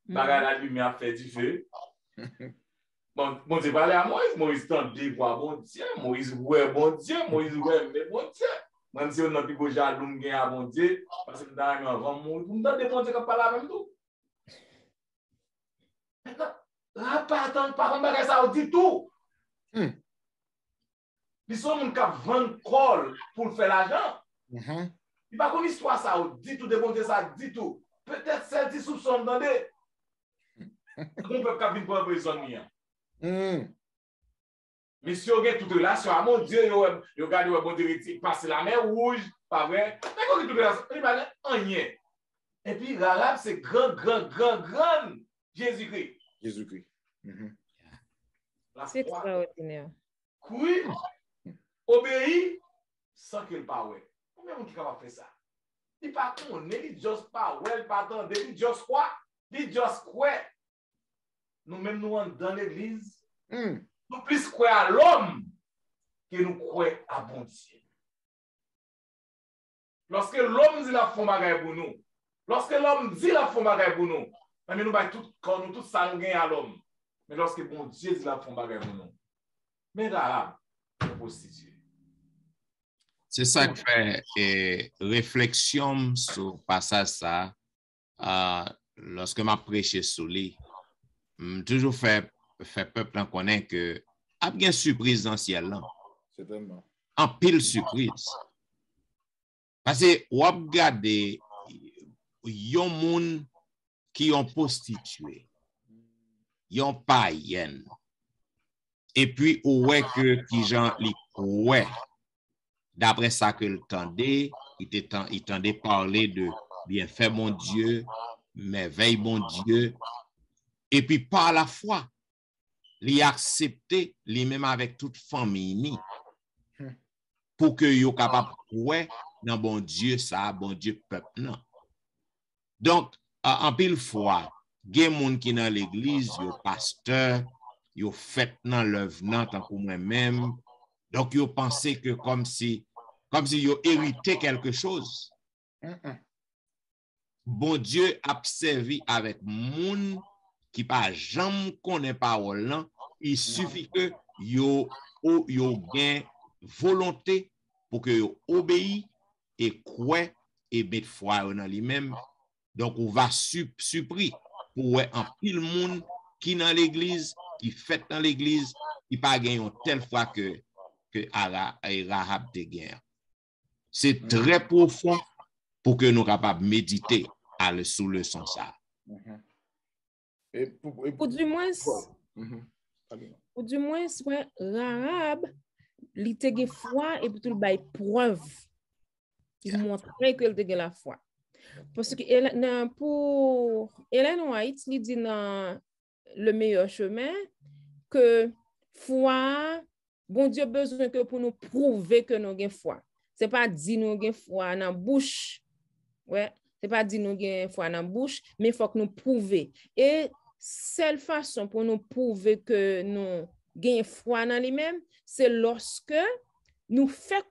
Bagay la lumière fait du feu. Bon Dieu parle à Moïse, Moïse tente de voir bon Dieu, Moïse ouais bon Dieu, Moïse ouais mais bon Dieu. Même si on n'a plus de jaloux à bon Dieu, parce que nous avons avant mourir, nous avons bon Dieu qui parle avec nous. Maintenant, là, pas contre, ça dit tout. Ils sont gens qui vendent col pour faire l'argent. Il n'y a pas une histoire, ça dit tout, de bon Dieu, ça dit tout. Peut-être celle qui soupçonne dans des. On peut pas venir pour un prisonnier. Mais si on a toute relation à mon Dieu, il regarde bon Dieu passer la mer rouge, pas vrai? Mais quand toute relation, il va rien. Et puis l'arabe, c'est grand Jésus-Christ. Jésus-Christ. C'est extraordinaire. Oui, obéit sans qu'il parle. Combien de gens qui capable faire ça? Il pas connaît, il juste pas ouais, il pas attendre, il juste quoi? Il juste quoi? Nous-mêmes nous dans l'église. Nous plus croire à l'homme que nous croyons à bon Dieu. Lorsque l'homme dit la fond bagaille pour nous, lorsque l'homme dit la fond bagaille pour nous, mais nous sommes tous sanguins à l'homme. Mais lorsque bon Dieu dit la fond bagaille pour nous, mais là, on prostituée. C'est ça que fait réflexion sur passage ça. Lorsque m'a prêché sur lui, toujours fait peuple en connaît que a bien surprise dans le ciel là. Certainement. En pile surprise. Parce que ou regarder yon moun qui ont prostitué, yon païen. Et puis ouais que qui gens li ouais. D'après ça que le tendait, il tendait parler de bienfait mon Dieu, merveille mon Dieu. Et puis par la foi, il a accepté lui-même avec toute famille pour que yo capable ouais dans bon Dieu ça, bon Dieu peuple non. Donc en pile fois, gen moun qui dans l'église, yo pasteur, yo fait dans l'œuvre nan tant que moi-même. Donc yo pensé que comme si yo hérité quelque chose. Bon Dieu a servi avec moun qui pas jamais connaît parole là, il suffit que yo gain volonté pour que yo obéi et croit et mettre foi dans lui-même. Donc on va surpris pour un pile monde qui dans l'église, qui fait dans l'église, qui pas gagne telle fois que Rahab de guerre. C'est très profond pour que nous capables de méditer sous le sens ça. Ou du moins, ouais, Rahab, il te gen foi et puis tout le bail preuve. Il montrait que il te gen la foi. Parce que pour Ellen White, il dit dans Le meilleur chemin que foi, bon Dieu besoin que pour nous prouver que nous avons foi. C'est pas dire nous avons foi dans la bouche. Ouais, c'est pas dire nous avons foi dans la bouche, mais il faut que nous prouver. Et seule façon pour nous prouver que nous avons foi dans lui-même, c'est lorsque nous faisons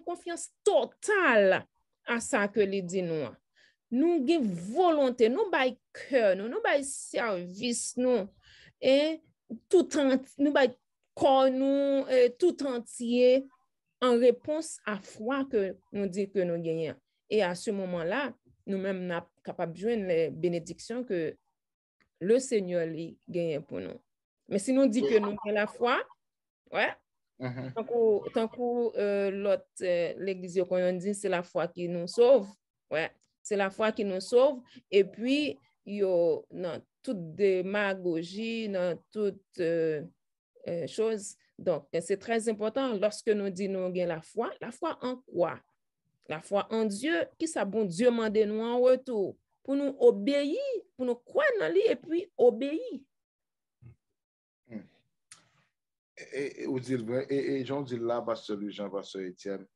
confiance totale à ça que les dit nous. Nous avons volonté, nous avons cœur, nous avons service, nous, et tout nous avons corps, nous, tout entier en réponse à foi que nous dit que nous gagnons. Et à ce moment-là, nous-mêmes sommes capables de joindre les bénédictions que le Seigneur gagne pour nous. Mais si nous dit que nous avons la foi, ouais. Tant que l'autre, l'église qu'on dit, c'est la foi qui nous sauve. Ouais, c'est la foi qui nous sauve. Et puis, dans toute démagogie, dans toute chose. Donc, c'est très important lorsque nous disons nous avons la foi en quoi? La foi en Dieu, qui ça bon Dieu mande nous en retour? Pour nous obéir, pour nous croire dans lui et puis obéir. Et Jean dit là, pasteur Jean, pasteur Étienne,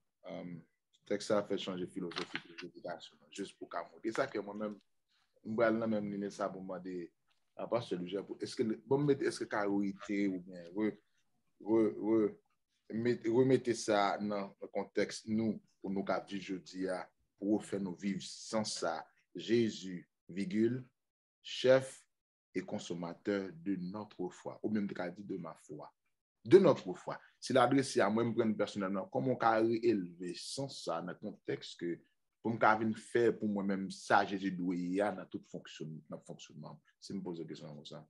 texte ça a fait changer philosophie de l'éducation, juste pour qu'à moi. Et ça que moi-même, je vais même lire ça pour demander à pasteur Jean, est-ce que carité ou bien remettez ça dans le contexte nous, pour nous cap du jeudi, pour faire nous vivre sans ça. Jésus, virgule, chef et consommateur de notre foi, ou même de ma foi. De notre foi. Si l'adresse à moi-même personnellement, comment on peut élever sans ça dans le contexte que pour me faire pour moi-même ça, Jésus doit y avoir dans tout fonctionnement. Si je me pose la question comme ça.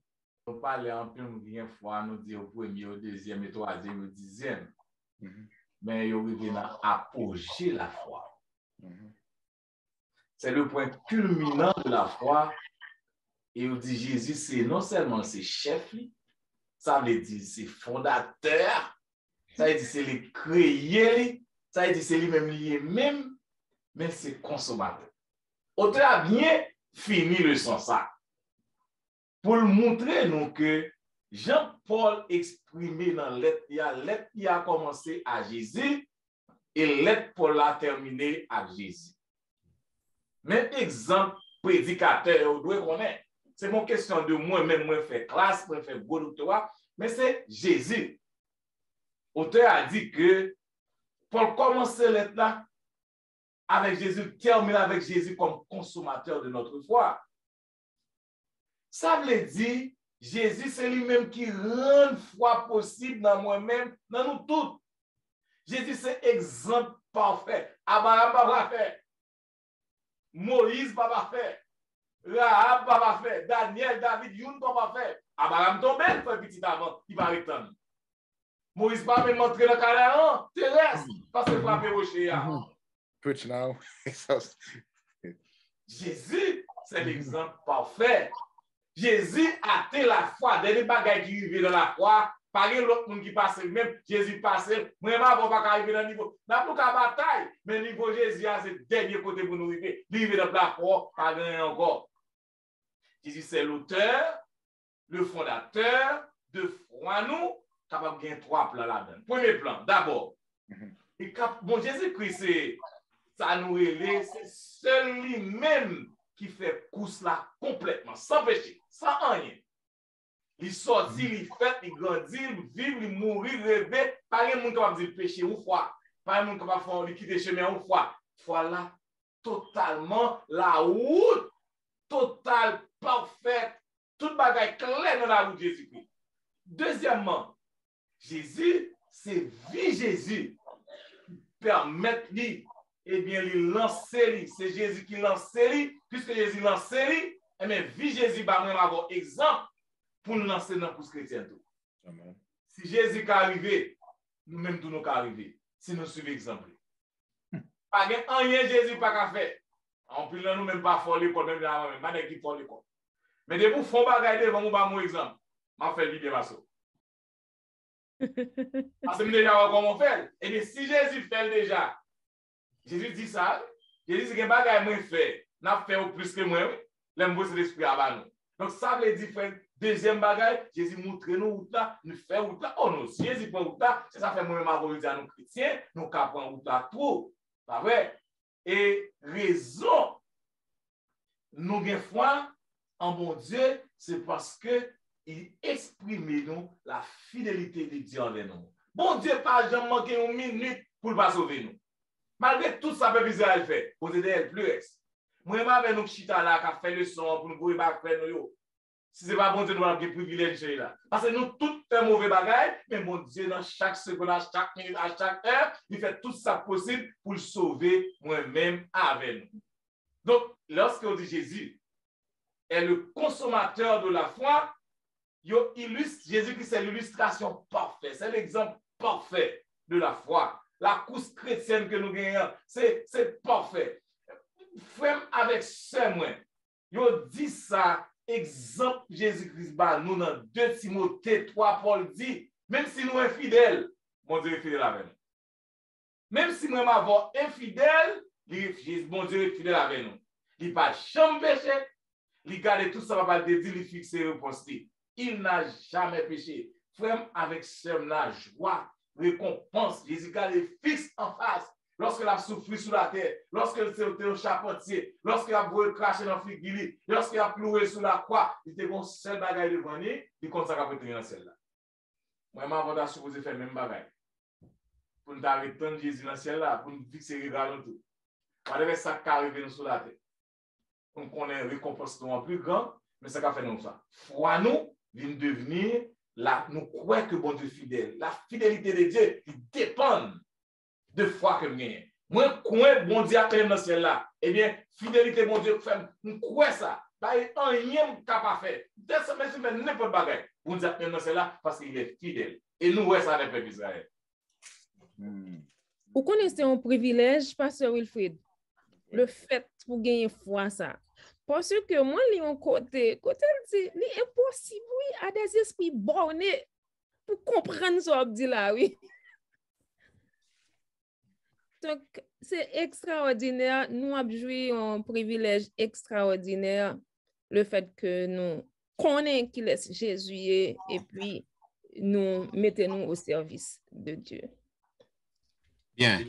On parle en plus de foi, nous dit au premier, au deuxième, au troisième, au dixième. Mais il y a apogée la foi. C'est le point culminant de la foi. Et on dit Jésus, c'est non seulement ses chefs, ça veut dire c'est fondateur, ça veut dire c'est les créés, ça veut dire c'est lui-même, mais c'est consommateur. Auteur a bien fini le sens ça. Pour le montrer nous que Jean-Paul exprimé dans lettre qui a commencé à Jésus et lettre Paul a terminé à Jésus. Mais exemple prédicateur, vous devez connaître. C'est mon question de moi-même, moi faire classe, moi faire beau doctorat, mais c'est Jésus. L'auteur a dit que pour commencer lettre là, avec Jésus, terminer avec Jésus comme consommateur de notre foi. Ça veut dire, Jésus, c'est lui-même qui rend foi possible dans moi-même, dans nous tous. Jésus, c'est exemple parfait. Abraham pas fait. Moïse pas fait. Rahab pas fait. Daniel, David, Youn pas fait. Abraham tombé, il fait petit avant, il va retourner. Moïse pas même montré le Canaan terrestre parce que frappé rocher. Preach now. Jésus, c'est l'exemple parfait. Jésus a été la foi. Des bagages qui arrivent dans la foi, pas l'autre monde qui passe même. Jésus passe, vraiment, on va pas arriver dans le niveau. N'a plus qu'à bataille, mais le niveau Jésus, c'est le dernier côté pour nous arriver. Arriver dans la foi, pas gagner encore. Jésus, c'est l'auteur, le fondateur de foi, nous, capable de gagner 3 plans là-dedans. Premier plan, d'abord. Bon, Jésus-Christ, ça nous relève, c'est seul lui-même qui fait course là complètement, sans péché, sans rien. Il sortit, il fait, il grandit, il vit, il mourit, il rêve. Pas un monde capable de dire péché ou foi. Pas un monde capable de faire quitter chemin ou foi. Foi là, totalement, la route totale, parfaite, toute bagaille claire dans la route de Jésus-Christ. Deuxièmement, Jésus, c'est vie Jésus. Permettre lui, eh bien, il lance lui. C'est Jésus qui lance lui. Puisque Jésus lance lui, eh bien, vie Jésus va même avoir exemple pour nous lancer dans la course chrétienne. Amen. Si Jésus est arrivé, nous-mêmes tous nous arriver. Si nous suivons l'exemple. Pas rien Jésus pas faire. En plus, nous même pas faire l'école, même là, même pas qui faire l'école. Mais de vous font bagaille devant nous, mon exemple. M'a fait l'idée ma soeur. Parce que nous déjà comment on fait. Et bien, si Jésus fait déjà, Jésus dit ça, Jésus dit que bagaille moi fait, n'a fait au plus que moi, l'amour c'est l'esprit à nous. Donc ça veut dire frère, deuxième bagaille, Jésus montre nous route là, nous fait route là. Oh non, si Jésus prend route là, c'est ça fait moi même dire à nous chrétiens, nous cap prendre route là tout. Pas vrai? Et raison nous avons foi en bon Dieu, c'est parce que il exprime nous la fidélité de Dieu envers nous. Bon Dieu, pas jamais manqué une minute pour ne pas sauver nous. Malgré tout ça, peuple Israël fait, vous aider plus. Moi, avec nous chita là, qui a fait le son pour nous voir back nous. Si ce n'est pas bon Dieu, nous avons des privilèges là. Parce que nous, tout fait mauvais bagaille, mais bon Dieu, dans chaque seconde, à chaque minute, à chaque heure, il fait tout ça possible pour le sauver moi-même avec nous. Donc, lorsque on dit Jésus est le consommateur de la foi, Jésus-Christ, c'est l'illustration parfaite, c'est l'exemple parfait de la foi. La course chrétienne que nous gagnons, c'est parfait. Frère avec ce moins, il dit ça, exemple Jésus-Christ, nous dans 2 Timothée 3, Paul dit, même si nous sommes infidèles, mon Dieu est fidèle avec nous. Même si nous sommes infidèles, mon Dieu est fidèle avec nous. Il n'a pas jamais péché, il garde tout ça, il dit, il fixe et réponse. Il n'a jamais péché. Frère avec la joie, récompense, Jésus est fixe en face. Lorsqu'il a souffert sous la terre, lorsqu'il s'est au charpentier, lorsqu'il a voulu cracher dans le figuier, lorsqu'il a pleuré sous la croix, il était bon seul bagaille devant lui, il compte ça qu'à dans celle-là. Moi, je vais supposer faire le même bagaille. Pour nous arrêter Jésus dans celle-là, pour nous fixer les regards tout. Avec ça qui arrive sous la terre. On connaît récompense plus grand, mais ça qu'a fait nous ça. Foi nous, vient devenir là, nous croyons que bon Dieu est fidèle. La fidélité de Dieu, il dépend de foi que nous gagnons. Moi, crois bon Dieu a fait dans celle-là. Eh bien, fidélité bon Dieu fait, nous croyons ça. Bah, rien capable faire. Dès ce moment, je fais n'importe quoi. Bon Dieu a fait dans celle-là parce qu'il est fidèle. Et nous, ouais, ça avec le peuple d'Israël. Vous connaissez un privilège, Pasteur Wilfrid? Le fait pour gagner foi ça. Parce que moi, il y a un côté, dit, il est impossible, oui, à des esprits bornés pour comprendre ce qu'on dit là, oui. Donc, c'est extraordinaire. Nous avons joué un privilège extraordinaire, le fait que nous connaissons qu'il est Jésus et puis nous mettons-nous au service de Dieu. Bien,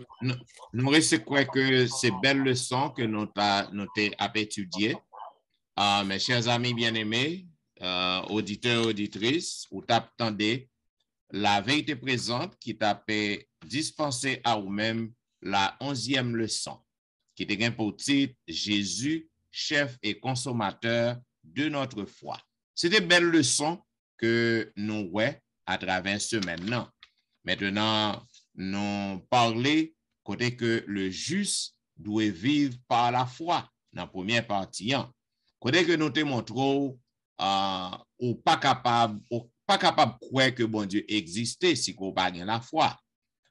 nous recevons que ces belles leçons que nous avons étudiées. Mes chers amis bien-aimés, auditeurs et auditrices, vous attendez la vérité présente qui t'a dispensé à vous-même la 11e leçon, qui te gen pour titre Jésus, chef et consommateur de notre foi. C'est des belles leçons que nous voyons à travers ce maintenant. Maintenant, nous parlons côté que le juste doit vivre par la foi dans la première partie. Côté que nous te montrons ou pas capable de croire que bon Dieu existait si qu'on pas la foi.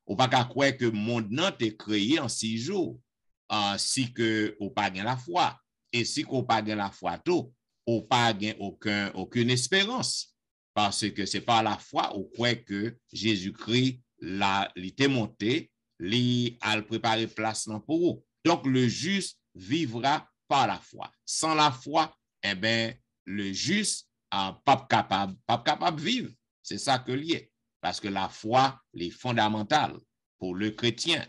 Ou pas capable de croire que le monde n'a été créé en 6 jours si que ou pas la foi. Et si qu'on pas la foi tout, ou pas aucune espérance. Parce que c'est par la foi ou croit que Jésus-Christ il était monté, il a préparé place pour vous. Donc le juste vivra par la foi. Sans la foi, eh bien, le juste pas capable de vivre. C'est ça que lié. Parce que la foi est fondamentale pour le chrétien.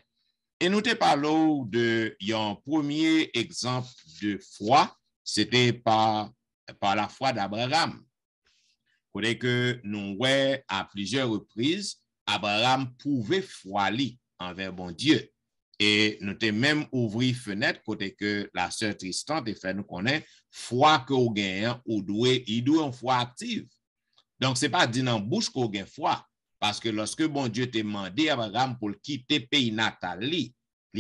Et nous te parlons de un premier exemple de foi, c'était par la foi d'Abraham. Côté que nous voyons à plusieurs reprises, Abraham pouvait foi envers bon Dieu. Et nous t'ai même ouvert fenêtre côté que la sœur Tristan te fait nous connaître foi que vous gagnez ou il doit une foi active. Donc c'est pas dit dans bouche qu'on gagne foi parce que lorsque bon Dieu t'a demandé à Abraham pour quitter pays natal il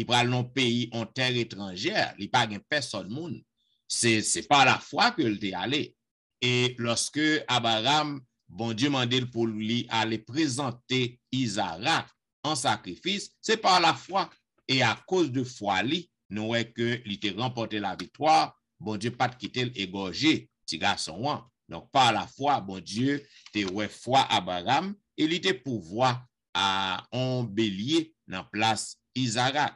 pral non pays en terre étrangère, il pas gagne personne monde. C'est par la foi que il t'est allé. Et lorsque Abraham bon Dieu m'a dit pour lui aller présenter Isaac en sacrifice, c'est par la foi. Et à cause de foi, nous voyons que il a remporté la victoire. Bon Dieu pas quitter l'égorger, petit garçon. Donc par la foi, bon Dieu te ouais foi Abraham et il était pouvoir à un bélier dans place Isaac.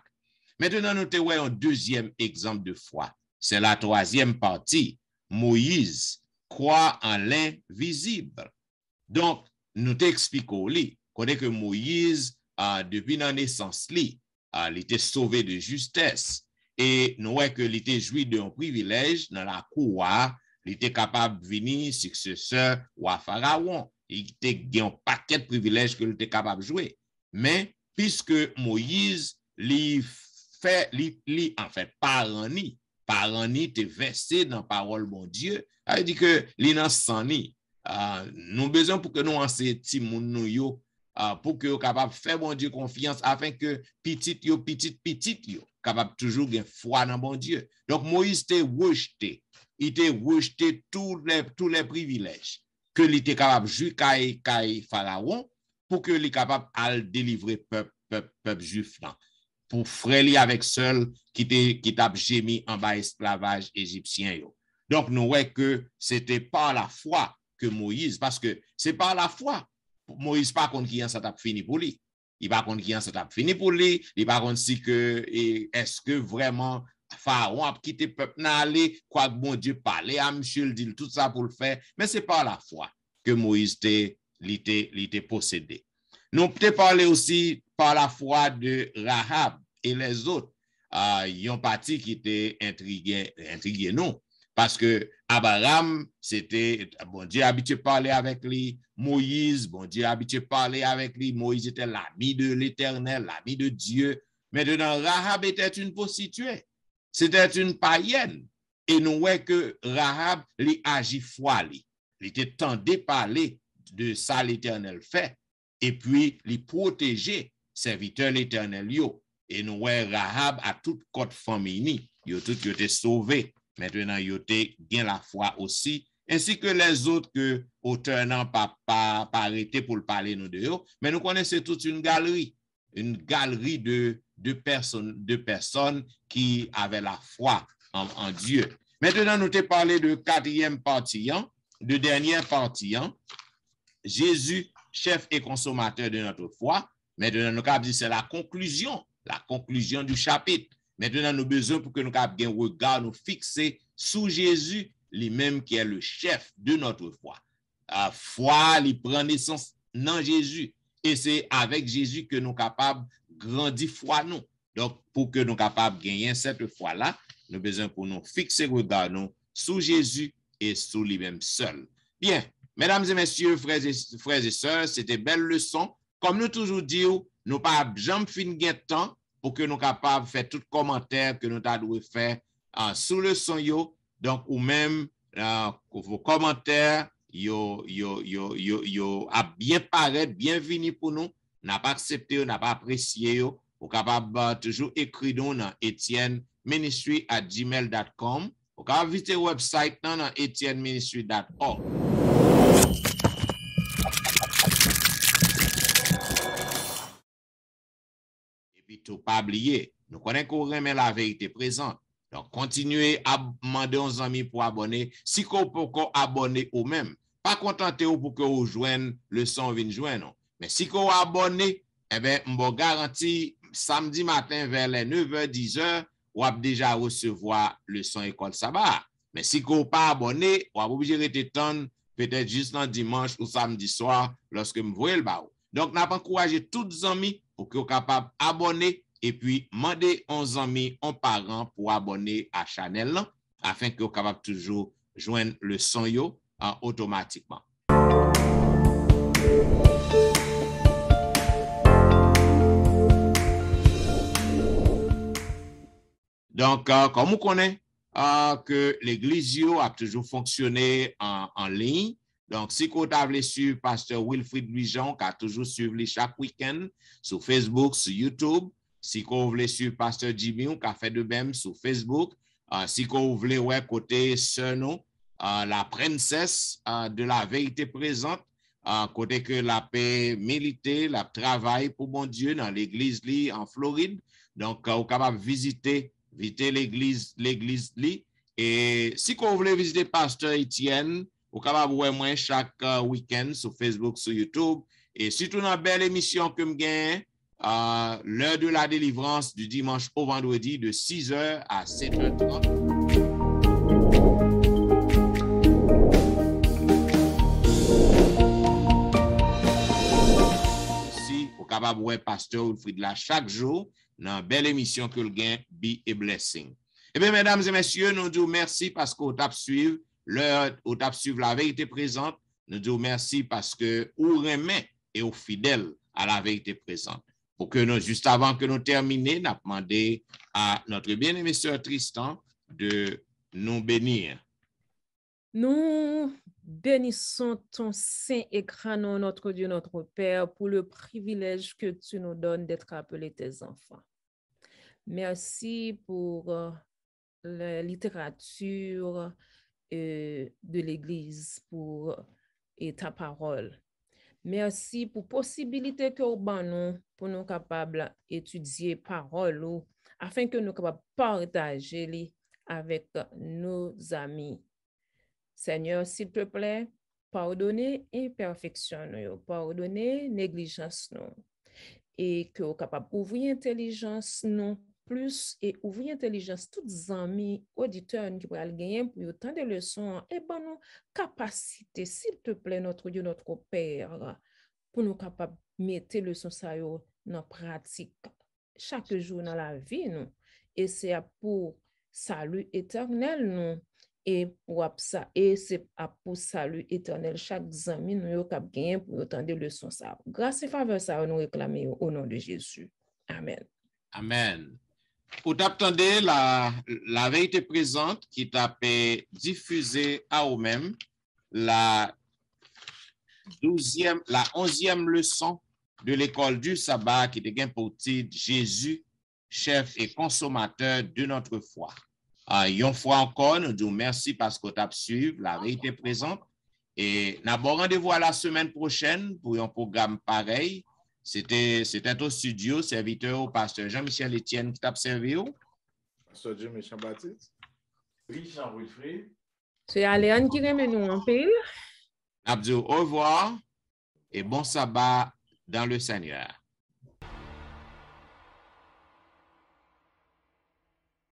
Maintenant nous te ouais un deuxième exemple de foi. C'est la troisième partie. Moïse croit en l'invisible. Donc nous t'expliquons que Moïse depuis la naissance il était sauvé de justesse. Et nous voyons qu'il était joui d'un privilège dans la cour. Il était capable de venir successeur à Pharaon. Il était un paquet de privilèges qu'il était capable de jouer. Mais puisque Moïse, parent était versé dans la parole bon Dieu, il dit que l'innocent nous besoin pour que nous enseignons petit monde nous pour que vous capable faire bon Dieu confiance afin que petit yo capable toujours gagner foi dans bon Dieu. Donc Moïse était rejeté, tous les privilèges que il était capable jouer kay Pharaon pour que il capable à délivrer peuple juif là pour frère avec seul qui t'a gémi en bas esclavage égyptien yo. Donc nous voyons que c'était par la foi que Moïse, parce que c'est par la foi Moïse pas contre qui ça t'a fini pour lui. Il pas contre qui ça t'a fini pour lui. Il pas contre si que est-ce que vraiment Pharaon a quitté peuple n'aller quoi que bon Dieu parlait à monsieur dit tout ça pour le faire, mais c'est par la foi que Moïse était possédé. Nous peut parler aussi par la foi de Rahab et les autres. Ils ont parti qui était intrigué non. Parce que Abraham, c'était, bon Dieu habitué parler avec lui. Moïse, bon Dieu habitué parler avec lui. Moïse était l'ami de l'Éternel, l'ami de Dieu. Maintenant, Rahab était une prostituée. C'était une païenne. Et nous voyons que Rahab, lui agit foi. Il était tenté parler de ça l'Éternel fait. Et puis, il protégeait serviteur l'Éternel. Et nous voyons Rahab à toute côte famille. Ils tout été sauvés. Maintenant, ils ont gagné la foi aussi, ainsi que les autres que auteur n'ont pas arrêté pour le parler nous de eux. Mais nous connaissons toute une galerie de personnes qui avaient la foi en Dieu. Maintenant, nous te parlé de quatrième partie, de dernière partie, Jésus, chef et consommateur de notre foi. Maintenant, nous avons dit c'est la conclusion du chapitre. Maintenant, nous avons besoin pour que nous ayons un regard nous fixer sous Jésus, lui-même qui est le chef de notre foi. La foi, il prend naissance dans Jésus. Et c'est avec Jésus que nous sommes capables de grandir foi nous. Donc, pour que nous soyons capables de gagner cette foi-là, nous avons besoin pour nous fixer le regard nous sous Jésus et sous lui-même seul. Bien, mesdames et messieurs, frères et sœurs, c'était belle leçon. Comme nous toujours disons, nous pas jamais fin de temps pour que nous capables de faire tout commentaire que nous devons faire sous le son yo. Donc, ou même vos commentaires, yo a bien paraître, bienvenue pour nous. N'a pas accepté, n'a pas apprécié, ou capable toujours écrire nous dans etienneministry@gmail.com. Ou capable visiter le website dans etienneministry.org. Et puis, tout pas oublier, nous connaissons qu'on remet la vérité présente. Donc, continuez à demander aux amis pour abonner. Si vous pouvez abonner ou même, pas contentez-vous pour que vous joignez le son vienne joindre. Mais si vous abonnez, eh bien, je vous garantis, samedi matin vers les 9h, 10h, vous avez déjà recevoir le son école sabbat. Mais si vous n'êtes pas abonné, vous êtes obligé de rester peut-être juste dans dimanche ou samedi soir lorsque vous voyez le baou. Donc, nous encouragé tous les amis pour que vous soyez capables d'abonner et puis demander aux amis, aux parents pour abonner à la chaîne afin que vous soyez capables toujours joindre le son yo automatiquement. Donc, comme vous connaissez que l'église a toujours fonctionné en ligne, donc si vous avez suivi Pasteur Wilfrid Louis-Jean, qui a toujours suivi chaque week-end sur Facebook, sur YouTube, si vous voulez suivre Pasteur Jimmy, qui a fait de même sur Facebook, si vous voulez côté sœur nous, la princesse de la vérité présente, côté que la paix milité, la travail pour bon Dieu dans l'église en Floride, donc vous êtes capable de visiter l'église et si vous voulez visiter Pasteur Etienne, vous êtes capable de voir moi chaque week-end sur Facebook, sur YouTube et surtout dans une belle émission que je gagne l'heure de la délivrance du dimanche au vendredi de 6h à 7h30. Aussi, vous êtes capable de voir Pasteur Wilfrid là chaque jour dans une belle émission que le gain Be a Blessing. Eh bien, mesdames et messieurs, nous disons merci parce que vous avez suivi la vérité présente. Nous disons merci parce que vous remet et vous fidèles à la vérité présente. Pour que nous, juste avant que nous terminions, nous avons demandé à notre bien-aimé sœur Tristan de nous bénir. Nous bénissons ton saint et grand nom, notre Dieu, notre Père, pour le privilège que tu nous donnes d'être appelés tes enfants. Merci pour la littérature de l'Église et ta parole. Merci pour la possibilité que nous avons pour nous capables d'étudier parole afin que nous capables partager avec nos amis. Seigneur, s'il te plaît, pardonnez imperfection, pardonnez négligence, et que nous capables d'ouvrir intelligence, plus et ouvrir intelligence tous les amis auditeurs qui pourraient gagner pour autant de leçons et nos capacités, s'il te plaît, notre Dieu, notre Père, pour nous capables de mettre le leçons ça dans pratique chaque jour dans la vie, et c'est pour salut éternel, et c'est pour salut éternel chaque ami nous cap gagner pour autant de leçons ça. Grâce et faveur ça nous réclamer au nom de Jésus. Amen. Amen. Vous attendez la vérité présente qui t'a diffusée à vous-même la 11e leçon de l'école du sabbat qui était pour titre Jésus, chef et consommateur de notre foi. Une fois encore, nous disons merci parce que vous avez suivi la vérité présente et nous avons rendez-vous à la semaine prochaine pour un programme pareil. C'était au studio, serviteur au pasteur Jean-Michel Etienne qui t'a servi. Pasteur Jimmy Jean-Baptiste. Richard Wilfrid. C'est Aléane qui remet nous en pile. Abdou, au revoir et bon sabbat dans le Seigneur.